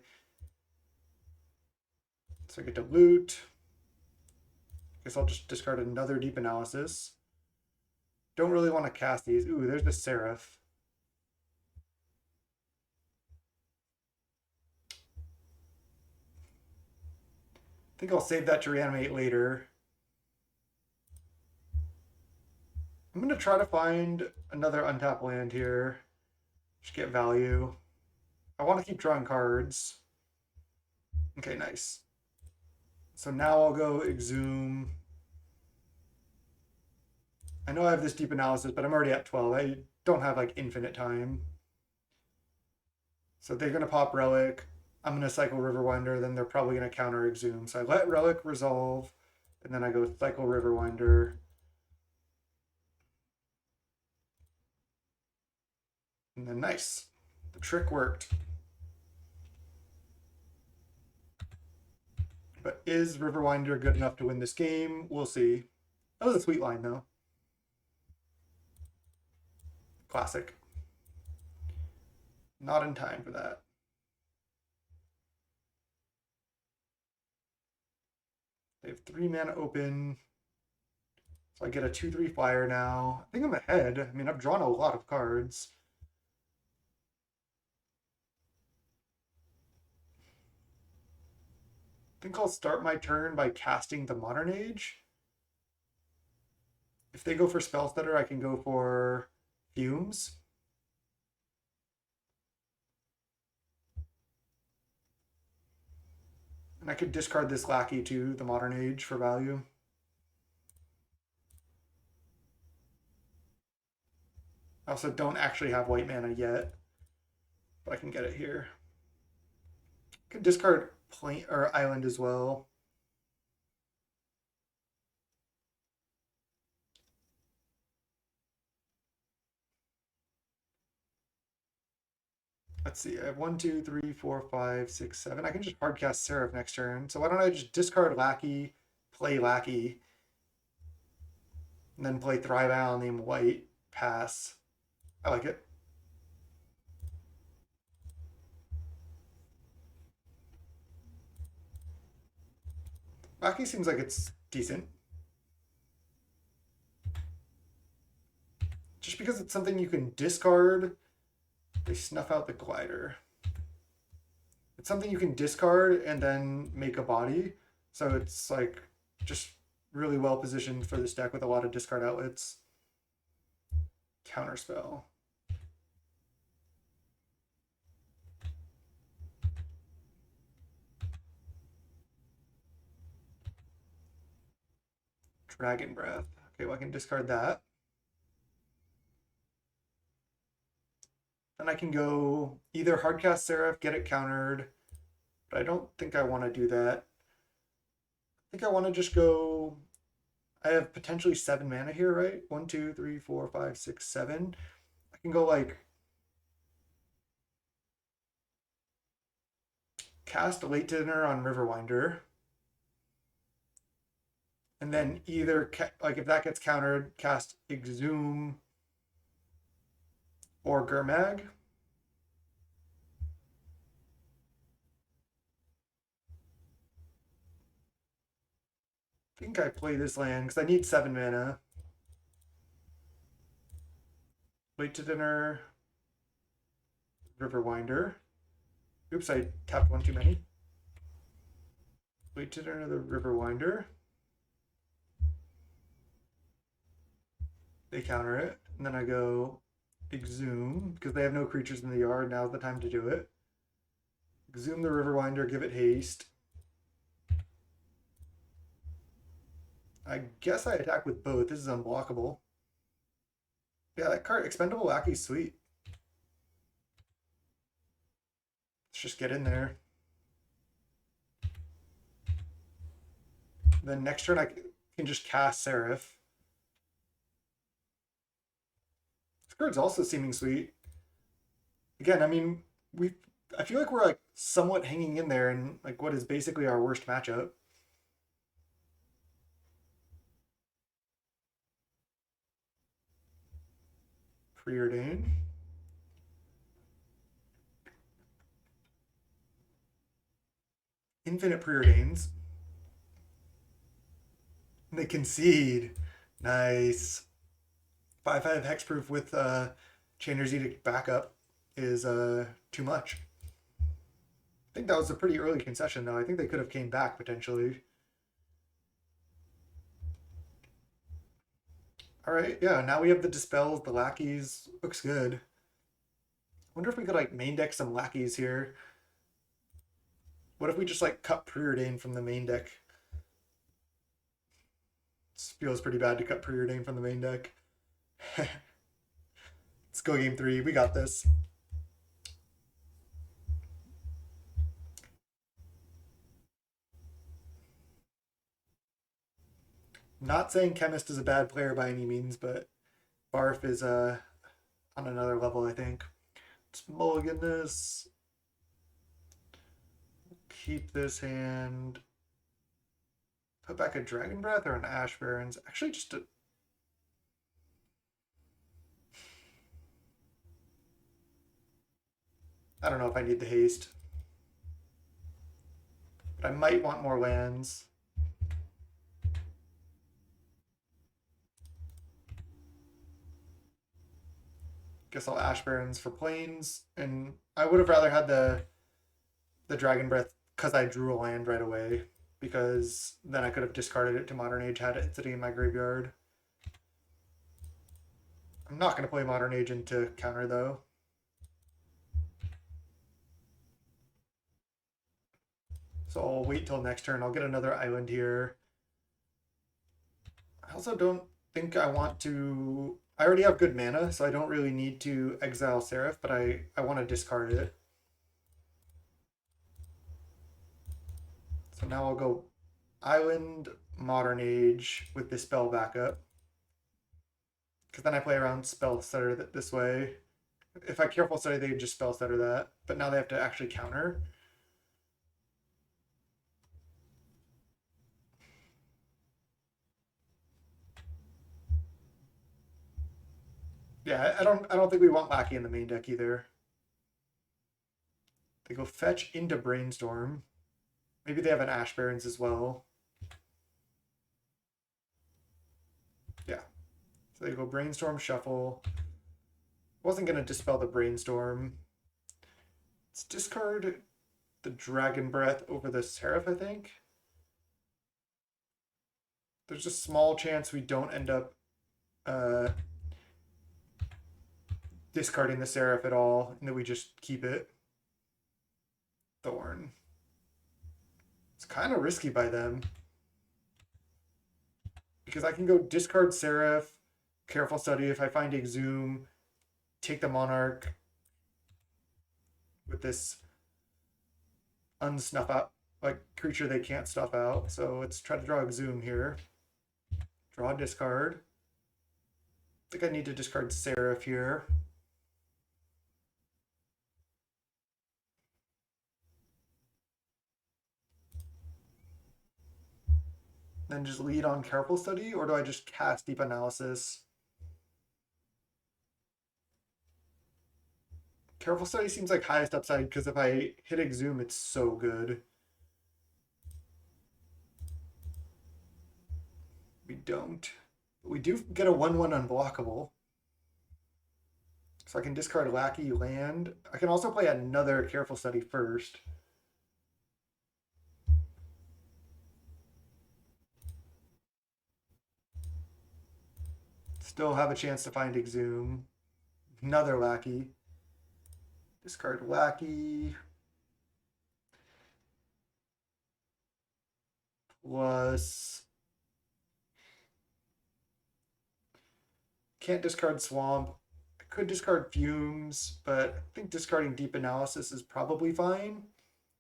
So I get to loot. Guess I'll just discard another Deep Analysis. Don't really want to cast these. Ooh, there's the SERAPH. I think I'll save that to reanimate later. I'm going to try to find another untapped land here. Just get value. I want to keep drawing cards. Okay, nice. So now I'll go Exhume. I know I have this Deep Analysis, but I'm already at 12. I don't have like infinite time. So they're going to pop Relic. I'm going to cycle Riverwinder, then they're probably going to counter Exhume. So I let Relic resolve, and then I go cycle Riverwinder. And then nice. The trick worked. But is Riverwinder good enough to win this game? We'll see. That was a sweet line, though. Classic. Not in time for that. They have 3 mana open. So I get a 2/3 flyer now. I think I'm ahead. I mean, I've drawn a lot of cards. think I'll start my turn by casting the Modern Age. If they go for Spell Stutter, I can go for Fumes. And I could discard this Lackey to the Modern Age for value. I also don't actually have white mana yet, but I can get it here. I could discard Plain or Island as well. Let's see, I have 1, 2, 3, 4, 5, 6, 7. I can just hardcast Seraph next turn. So why don't I just discard Lackey, play Lackey, and then play Thrive Owl, name white, pass. I like it. Lackey seems like it's decent. Just because it's something you can discard, they snuff out the glider. It's something you can discard and then make a body. So it's like just really well positioned for this deck with a lot of discard outlets. Counterspell. Dragon Breath. Okay, well I can discard that. Then I can go either hardcast Seraph, get it countered, but I don't think I want to do that. I think I want to just go. I have potentially 7 mana here, right? 1, 2, 3, 4, 5, 6, 7. I can go like cast Late Dinner on Riverwinder. And then either, like if that gets countered, cast Exhume or Gurmag. I think I play this land because I need 7 mana. Late to Dinner, Riverwinder. Oops, I tapped one too many. Late to Dinner, the Riverwinder. They counter it, and then I go Exhume because they have no creatures in the yard. Now's the time to do it. Exhume the Riverwinder, give it haste. I guess I attack with both. This is unblockable. Yeah, that card, Expendable Lackey's sweet. Let's just get in there. Then next turn I can just cast Seraph. This card's also seeming sweet. Again, I mean, I feel like we're like somewhat hanging in there in like what is basically our worst matchup. Preordain. Infinite Preordains. They concede. Nice. 5/5 hexproof with Chainer's Edict backup is too much. I think that was a pretty early concession though. I think they could have came back potentially. All right, yeah, now we have the Dispels, the Lackeys. Looks good. Wonder if we could like main deck some Lackeys here. What if we just like cut Preordain from the main deck? This feels pretty bad to cut Preordain from the main deck. Let's go game 3. We got this. Not saying Chemist is a bad player by any means, but Barf is on another level, I think. Let's mulligan this. Keep this hand. Put back a Dragon Breath or an Ash Barrens. Actually, just a. I don't know if I need the haste. But I might want more lands. Guess I'll Ash Barrens for planes. And I would have rather had the Dragon Breath because I drew a land right away. because then I could have discarded it to Modern Age had it sitting in my graveyard. I'm not going to play Modern Age into counter though. So I'll wait till next turn. I'll get another island here. I also don't think I want to... I already have good mana, so I don't really need to exile SERAPH, but I want to discard it. So now I'll go Island, Modern Age with this spell backup. Because then I play around spell stutter this way. If I careful study, they just spell stutter that. But now they have to actually counter. Yeah, I don't think we want Lackey in the main deck either. They go fetch into Brainstorm. Maybe they have an Ash Barrens as well. Yeah. So they go Brainstorm, Shuffle. Wasn't going to dispel the Brainstorm. Let's discard the Dragon Breath over the SERAPH, I think. There's a small chance we don't end up discarding the SERAPH at all, and that we just keep it. Thorn. It's kind of risky by them. Because I can go discard SERAPH, careful study if I find Exhume, take the Monarch with this unsnuff out, like creature they can't stuff out. So let's try to draw Exhume here. Draw discard. I think I need to discard SERAPH here. Then just lead on careful study, or do I just cast deep analysis? Careful study seems like highest upside because if I hit Exhume, it's so good. We don't. We do get a 1/1 unblockable. So I can discard Lackey, land. I can also play another careful study first. Still have a chance to find Exhume. Another Lackey. Discard Lackey. Plus... Can't discard Swamp. I could discard Fumes, but I think discarding Deep Analysis is probably fine.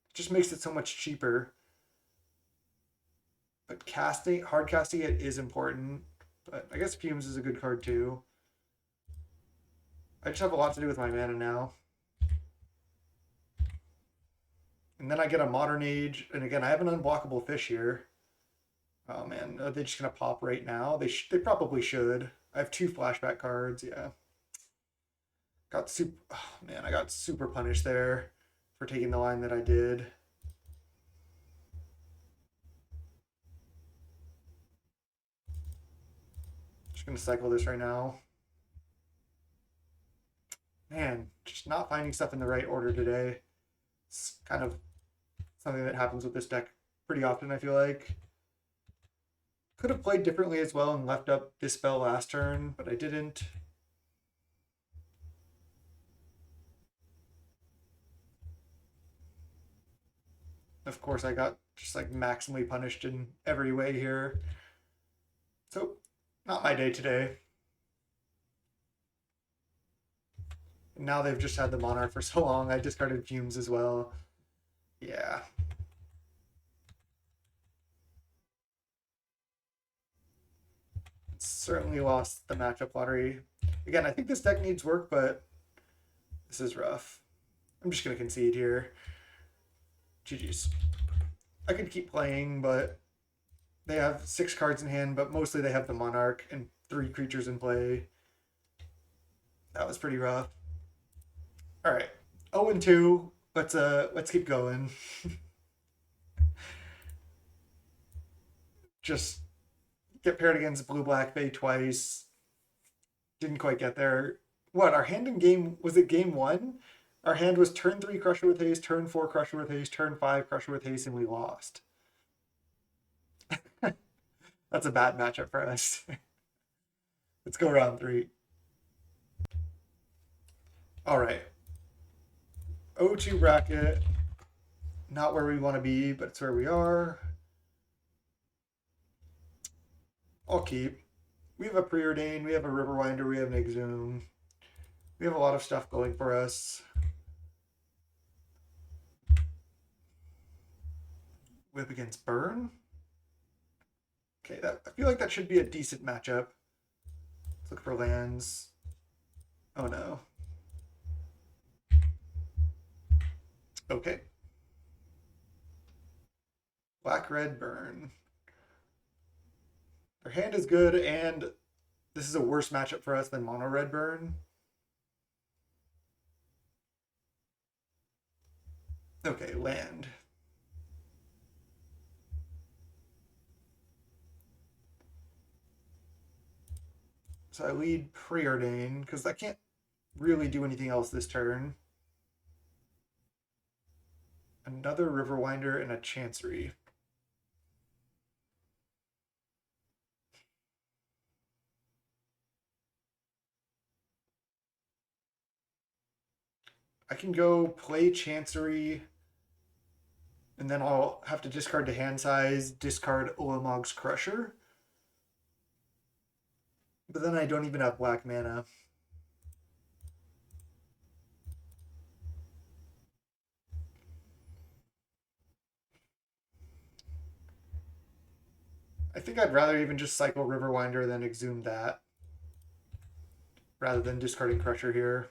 It just makes it so much cheaper. But casting, hard casting it is important. But I guess Fumes is a good card too. I just have a lot to do with my mana now. And then I get a Modern Age. And again, I have an unblockable fish here. Oh man, are they just going to pop right now? They probably should. I have 2 flashback cards, yeah. Got super... Oh man, I got super punished there for taking the line that I did. Just going to cycle this right now. Man, just not finding stuff in the right order today. It's kind of something that happens with this deck pretty often, I feel like. Could have played differently as well and left up this spell last turn, but I didn't. Of course, I got just like maximally punished in every way here. So, not my day today. And now they've just had the Monarch for so long, I discarded Fumes as well. Yeah. Certainly lost the matchup lottery. Again, I think this deck needs work, but this is rough. I'm just going to concede here. GG's. I could keep playing, but they have 6 cards in hand, but mostly they have the Monarch and 3 creatures in play. That was pretty rough. All right, 0-2. Let's keep going. Just get paired against blue-black Bay twice. Didn't quite get there. What, our hand in game, was it game 1? Our hand was turn 3 Crusher with Haste, turn 4 Crusher with Haste, turn 5 Crusher with Haste, and we lost. That's a bad matchup for us. Let's go round 3. All right. O2 bracket. Not where we want to be, but it's where we are. I'll keep. We have a Preordain, we have a Riverwinder, we have an Exhume. We have a lot of stuff going for us. Whip against Burn. Okay, I feel like that should be a decent matchup. Let's look for lands. Oh no. Okay. Black, red, burn. Their hand is good, and this is a worse matchup for us than mono red burn. Okay, land. So I lead Preordain, because I can't really do anything else this turn. Another Riverwinder and a Chancery. I can go play Chancery, and then I'll have to discard the hand size, discard Ulamog's Crusher. But then I don't even have black mana. I think I'd rather even just cycle Riverwinder than Exhume that, rather than discarding Crusher here.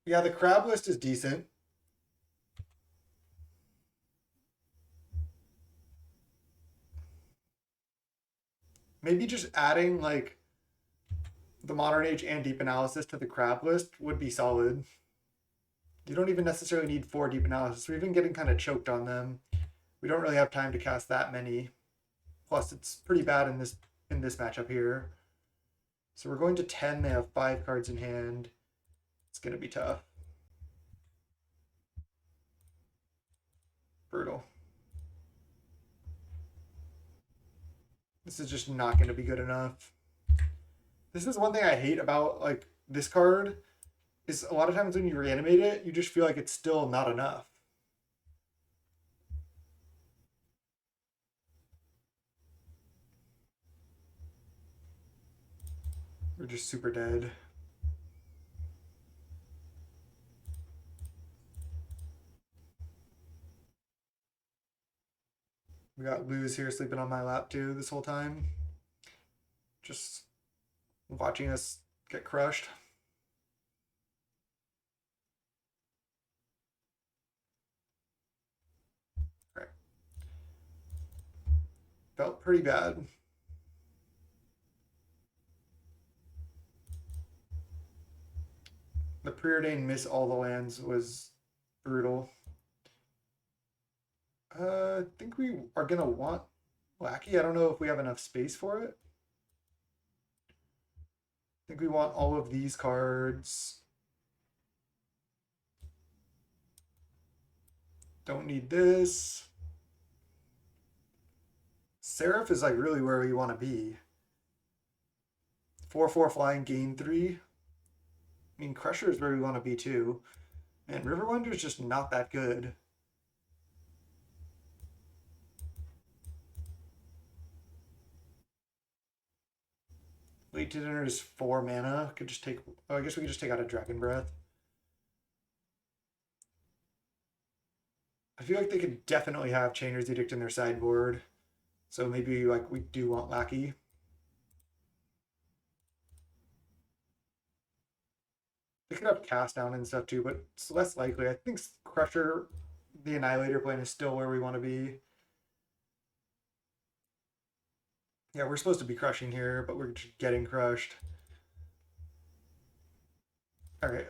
Yeah, the crab list is decent. Maybe just adding like the Modern Age and Deep Analysis to the crab list would be solid. You don't even necessarily need 4 Deep Analysis. We've been getting kind of choked on them. We don't really have time to cast that many. Plus, it's pretty bad in this matchup here. So we're going to 10. They have 5 cards in hand. It's going to be tough. Brutal. This is just not going to be good enough. This is one thing I hate about like this card is a lot of times when you reanimate it, you just feel like it's still not enough. We're just super dead. We got Luz here sleeping on my lap too this whole time. Just watching us get crushed. All right. Felt pretty bad. The Preordain miss all the lands was brutal. I think we are gonna want Lackey. I don't know if we have enough space for it. I think we want all of these cards. Don't need this. SERAPH is like really where we want to be. 4/4 flying, gain 3. I mean, Crusher is where we want to be too. And Riverwinder is just not that good. Late to Dinner is 4 mana. Could just take. Oh, I guess we could just take out a Dragon Breath. I feel like they could definitely have Chainer's Edict in their sideboard. So maybe like we do want Lackey. They could have Cast Down and stuff too, but it's less likely. I think Crusher, the Annihilator plan is still where we want to be. Yeah, we're supposed to be crushing here, but we're just getting crushed. All right.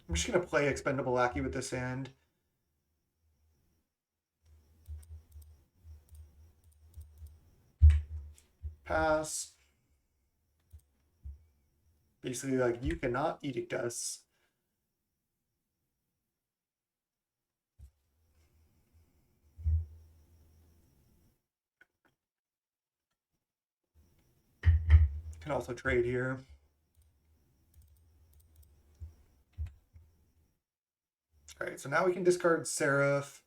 I'm just going to play Expendable Lackey with this hand. Pass. Basically, like, you cannot edict us. Can also trade here. All right, so now we can discard SERAPH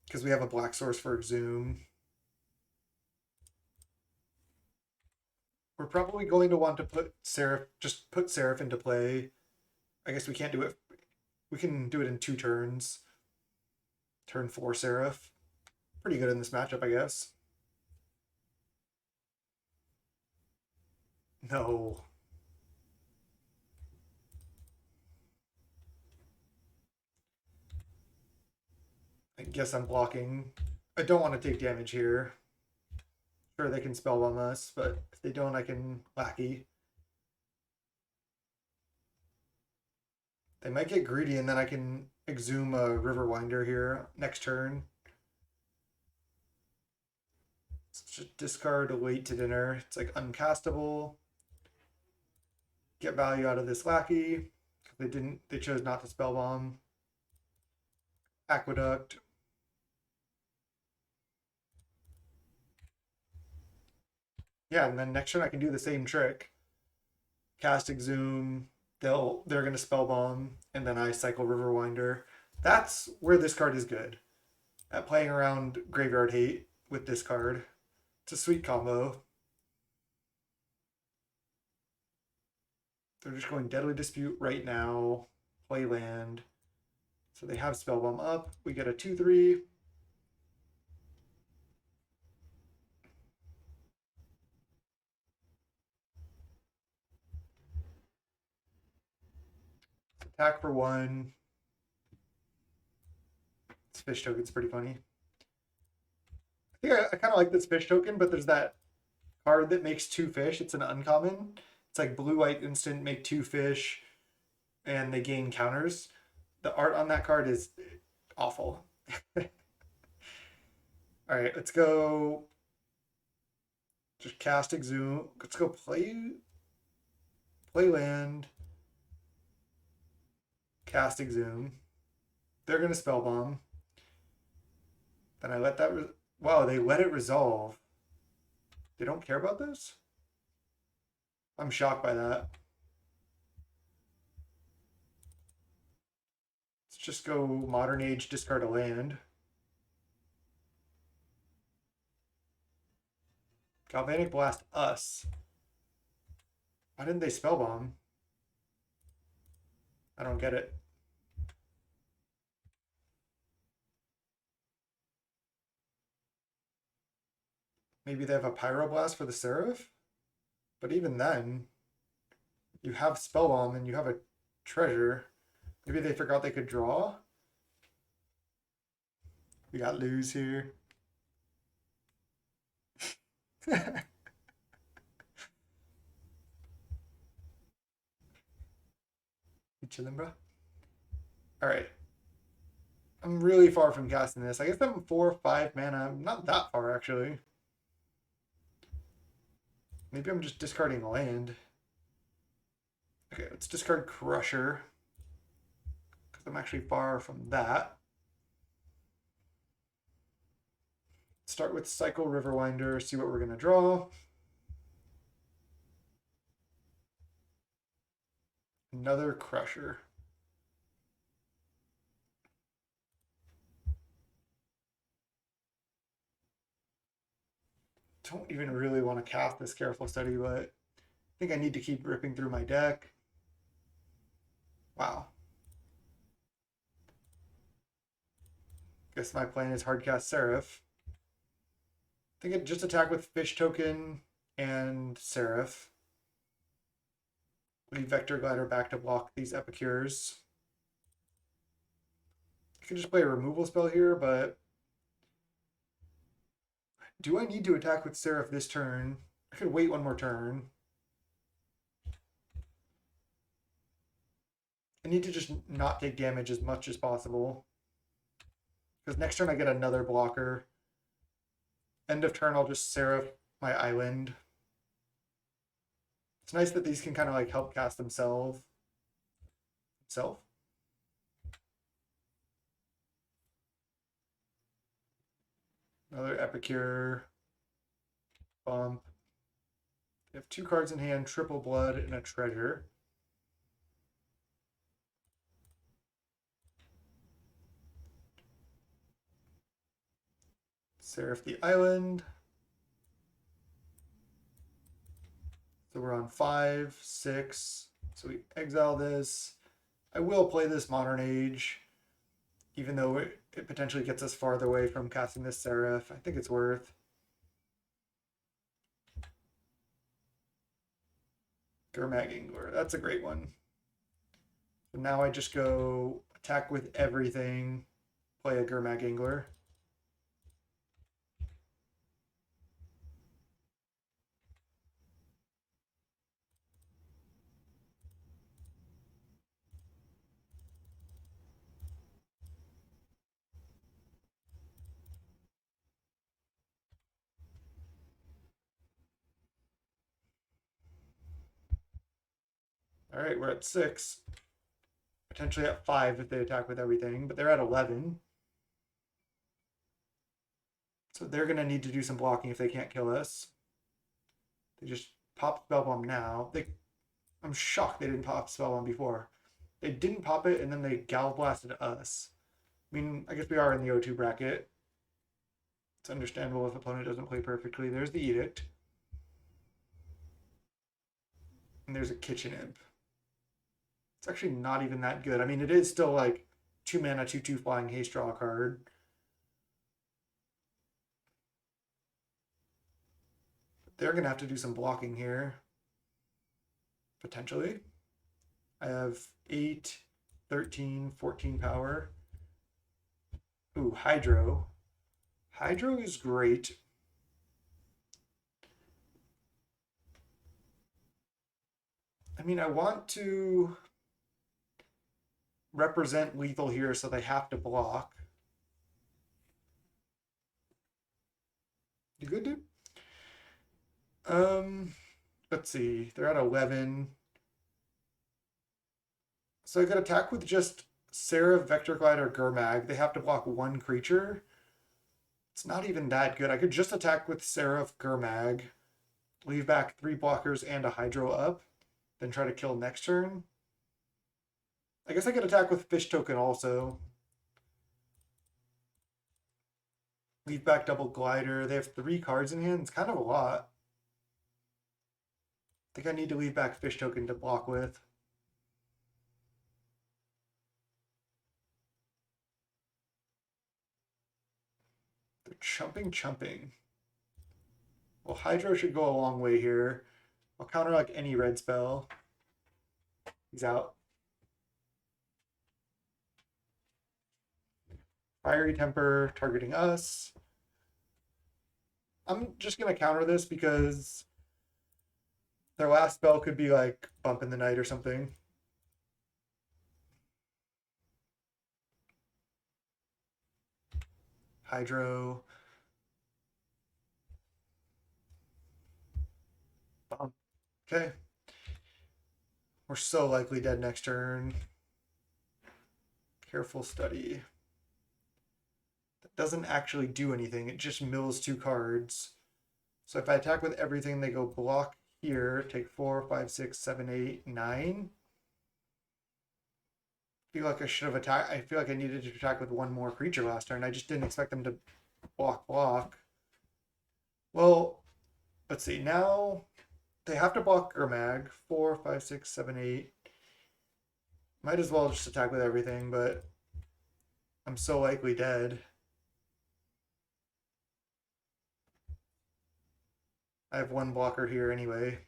because we have a black source for Exhume. We're probably going to want to put SERAPH, just put SERAPH into play. I guess we can't do it. We can do it in 2 turns. Turn 4 SERAPH. Pretty good in this matchup, I guess. No. I guess I'm blocking. I don't want to take damage here. Sure, they can spellbomb us, but if they don't, I can lackey. They might get greedy, and then I can exhume a Riverwinder here next turn. Just discard late to dinner. It's like uncastable. Get value out of this lackey. They chose not to spellbomb. Aqueduct. Yeah, and then next turn I can do the same trick. Cast Exhume. They're gonna spellbomb, and then I cycle Riverwinder. That's where this card is good. At playing around Graveyard Hate with this card. It's a sweet combo. They're just going Deadly Dispute right now. Play land. So they have Spellbomb up. We get a 2/3. Attack for 1. This fish token's pretty funny. I think I kind of like this fish token, but there's that card that makes 2 fish. It's an uncommon. It's like blue-white instant, make 2 fish, and they gain counters. The art on that card is awful. All right, let's go. Just cast Exhume. Let's go play land. Cast Exhume. They're gonna spellbomb. Then I let that. Wow, they let it resolve. They don't care about this? I'm shocked by that. Let's just go Modern Age, discard a land. Galvanic Blast us. Why didn't they spellbomb? I don't get it. Maybe they have a Pyroblast for the SERAPH? But even then, you have Spellbomb and you have a treasure. Maybe they forgot they could draw? We got lose here. You chilling, bro? Alright. I'm really far from casting this. I guess I'm 4 or 5 mana. I'm not that far, actually. Maybe I'm just discarding land. Okay, let's discard Crusher. Because I'm actually far from that. Start with Cycle Riverwinder, see what we're going to draw. Another Crusher. Don't even really want to cast this Careful Study, but I think I need to keep ripping through my deck. Wow. Guess my plan is hardcast SERAPH. I think it just attack with Fish Token and SERAPH. Leave Vector Glider back to block these Epicures. I could just play a removal spell here, but do I need to attack with SERAPH this turn? I could wait one more turn. I need to just not take damage as much as possible. Because next turn I get another blocker. End of turn, I'll just SERAPH my island. It's nice that these can kind of like help cast themselves. Another Epicure. Bump. We have 2 cards in hand, triple blood, and a treasure. Seraph the Island. So we're on 5, 6. So we exile this. I will play this Modern Age, even though it potentially gets us farther away from casting this Seraph. I think it's worth. Gurmag Angler. That's a great one. So now I just go attack with everything, play a Gurmag Angler. All right, we're at 6. Potentially at 5 if they attack with everything, but they're at 11. So they're going to need to do some blocking if they can't kill us. They just pop Spellbomb now. I'm shocked they didn't pop Spellbomb before. They didn't pop it, and then they Gal Blasted us. I mean, I guess we are in the O2 bracket. It's understandable if opponent doesn't play perfectly. There's the Edict. And there's a Kitchen Imp. It's actually not even that good. I mean, it is still like 2 mana, 2/2 flying haste draw card. They're going to have to do some blocking here. Potentially. I have 8, 13, 14 power. Ooh, Hydro. Hydro is great. I mean, I want to represent lethal here, so they have to block. You good, dude? Let's see. They're at 11. So I could attack with just Seraph, Vector Glide, or Gurmag. They have to block 1 creature. It's not even that good. I could just attack with Seraph, Gurmag, leave back 3 blockers and a Hydro up, then try to kill next turn. I guess I could attack with Fish Token also. Leave back double Glider. They have 3 cards in hand. It's kind of a lot. I think I need to leave back Fish Token to block with. They're chumping. Well, Hydro should go a long way here. I'll counter like any red spell. He's out. Fiery Temper targeting us. I'm just going to counter this because their last spell could be like Bump in the Night or something. Hydro. Bump. Okay. We're so likely dead next turn. Careful Study. That doesn't actually do anything. It just mills 2 cards. So if I attack with everything, they go block here. Take 4, 5, 6, 7, 8, 9. I feel like I should have attacked. I feel like I needed to attack with 1 more creature last turn. I just didn't expect them to block. Well, let's see. Now they have to block Gurmag. 4, 5, 6, 7, 8. Might as well just attack with everything, but I'm so likely dead. I have 1 blocker here anyway.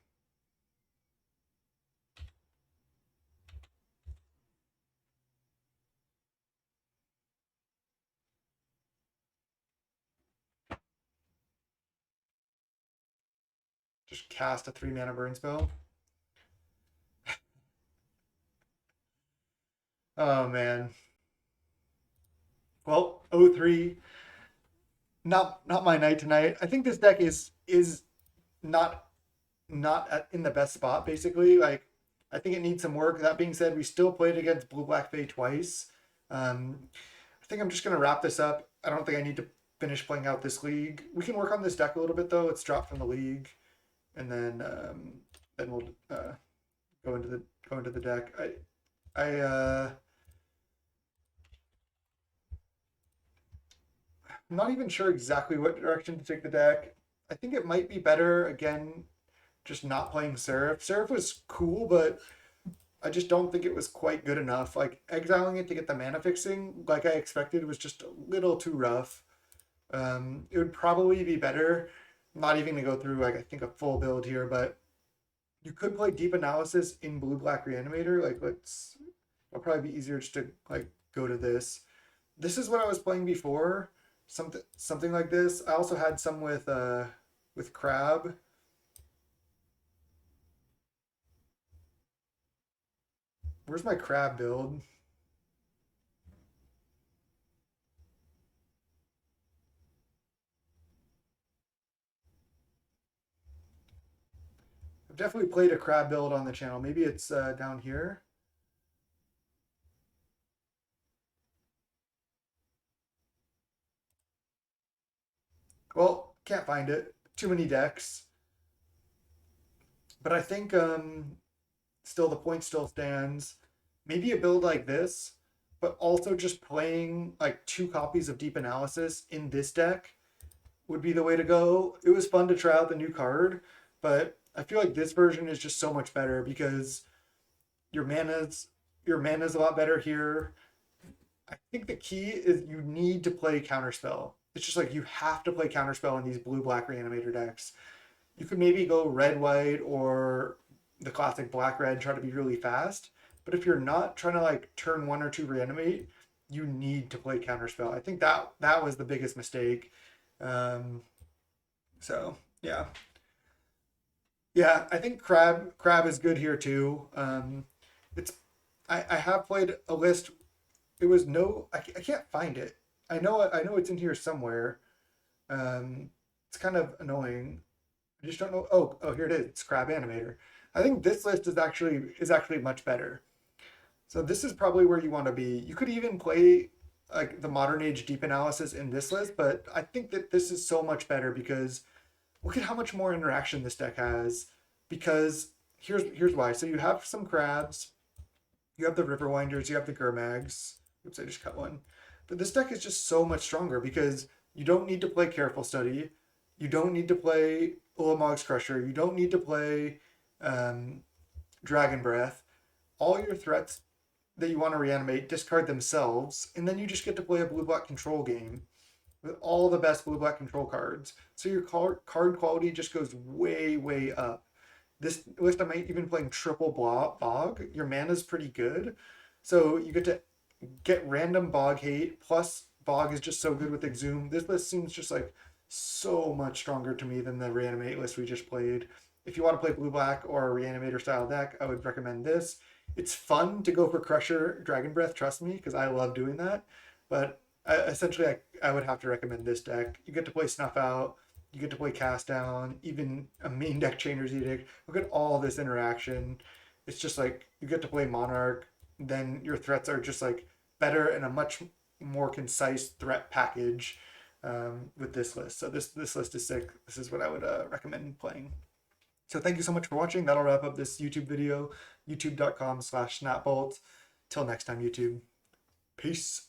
Just cast a 3 mana burn spell. Oh man. Well, 0-3. Not my night tonight. I think this deck is not in the best spot basically. Like I think it needs some work. That being said, we still played against Blue Black Fae twice. I think I'm just gonna wrap this up. I don't think I need to finish playing out this league. We can work on this deck a little bit though. It's dropped from the league. and then we'll go into the deck. I'm not even sure exactly what direction to take the deck. I think it might be better again, just not playing SERAPH. SERAPH was cool, but I just don't think it was quite good enough. Like exiling it to get the mana fixing, like I expected, was just a little too rough. It would probably be better. I'm not even gonna go through like I think a full build here, but you could play Deep Analysis in Blue Black Reanimator. Like it'll probably be easier just to like go to this. This is what I was playing before. Something like this. I also had some with Crab. Where's my Crab build? I've definitely played a Crab build on the channel. Maybe it's down here. Well, can't find it. Too many decks. But I think still the point still stands. Maybe a build like this, but also just playing like 2 copies of Deep Analysis in this deck would be the way to go. It was fun to try out the new card, but I feel like this version is just so much better because your mana's your mana's a lot better here. I think the key is you need to play Counterspell. It's just like you have to play Counterspell in these blue black reanimator decks. You could maybe go red white or the classic black red, try to be really fast. But if you're not trying to like turn 1 or 2 reanimate, you need to play Counterspell. I think that was the biggest mistake. Um, so yeah, yeah, I think Crab is good here too. It's I have played a list. It was no I can't find it. I know it's in here somewhere. It's kind of annoying. I just don't know. Oh, here it is. It's Crab Animator. I think this list is actually much better. So this is probably where you want to be. You could even play like the modern age deep analysis in this list, but I think that this is so much better because look at how much more interaction this deck has. Because here's why. So you have some crabs, you have the Riverwinders, you have the Gurmags. Oops, I just cut one. But this deck is just so much stronger because you don't need to play Careful Study. You don't need to play Ulamog's Crusher. You don't need to play um, Dragon Breath. All your threats that you want to reanimate discard themselves, and then you just get to play a blue black control game with all the best blue black control cards. So your card quality just goes way, way up. This list I might even playing triple bog. Your mana's pretty good. So you get to get random bog hate, plus bog is just so good with Exhume. This list seems just like so much stronger to me than the reanimate list we just played. If you want to play blue black or a reanimator style deck, I would recommend this. It's fun to go for Crusher Dragon Breath, trust me, because I love doing that. But I would have to recommend this deck. You get to play Snuff Out, you get to play Cast Down, even a main deck Chainer's Edict. Look at all this interaction. It's just like you get to play Monarch, then your threats are just like better and a much more concise threat package with this list. So this list is sick. This is what I would recommend playing. So thank you so much for watching. That'll wrap up this YouTube video, youtube.com/snapbolt. Till next time, YouTube. Peace.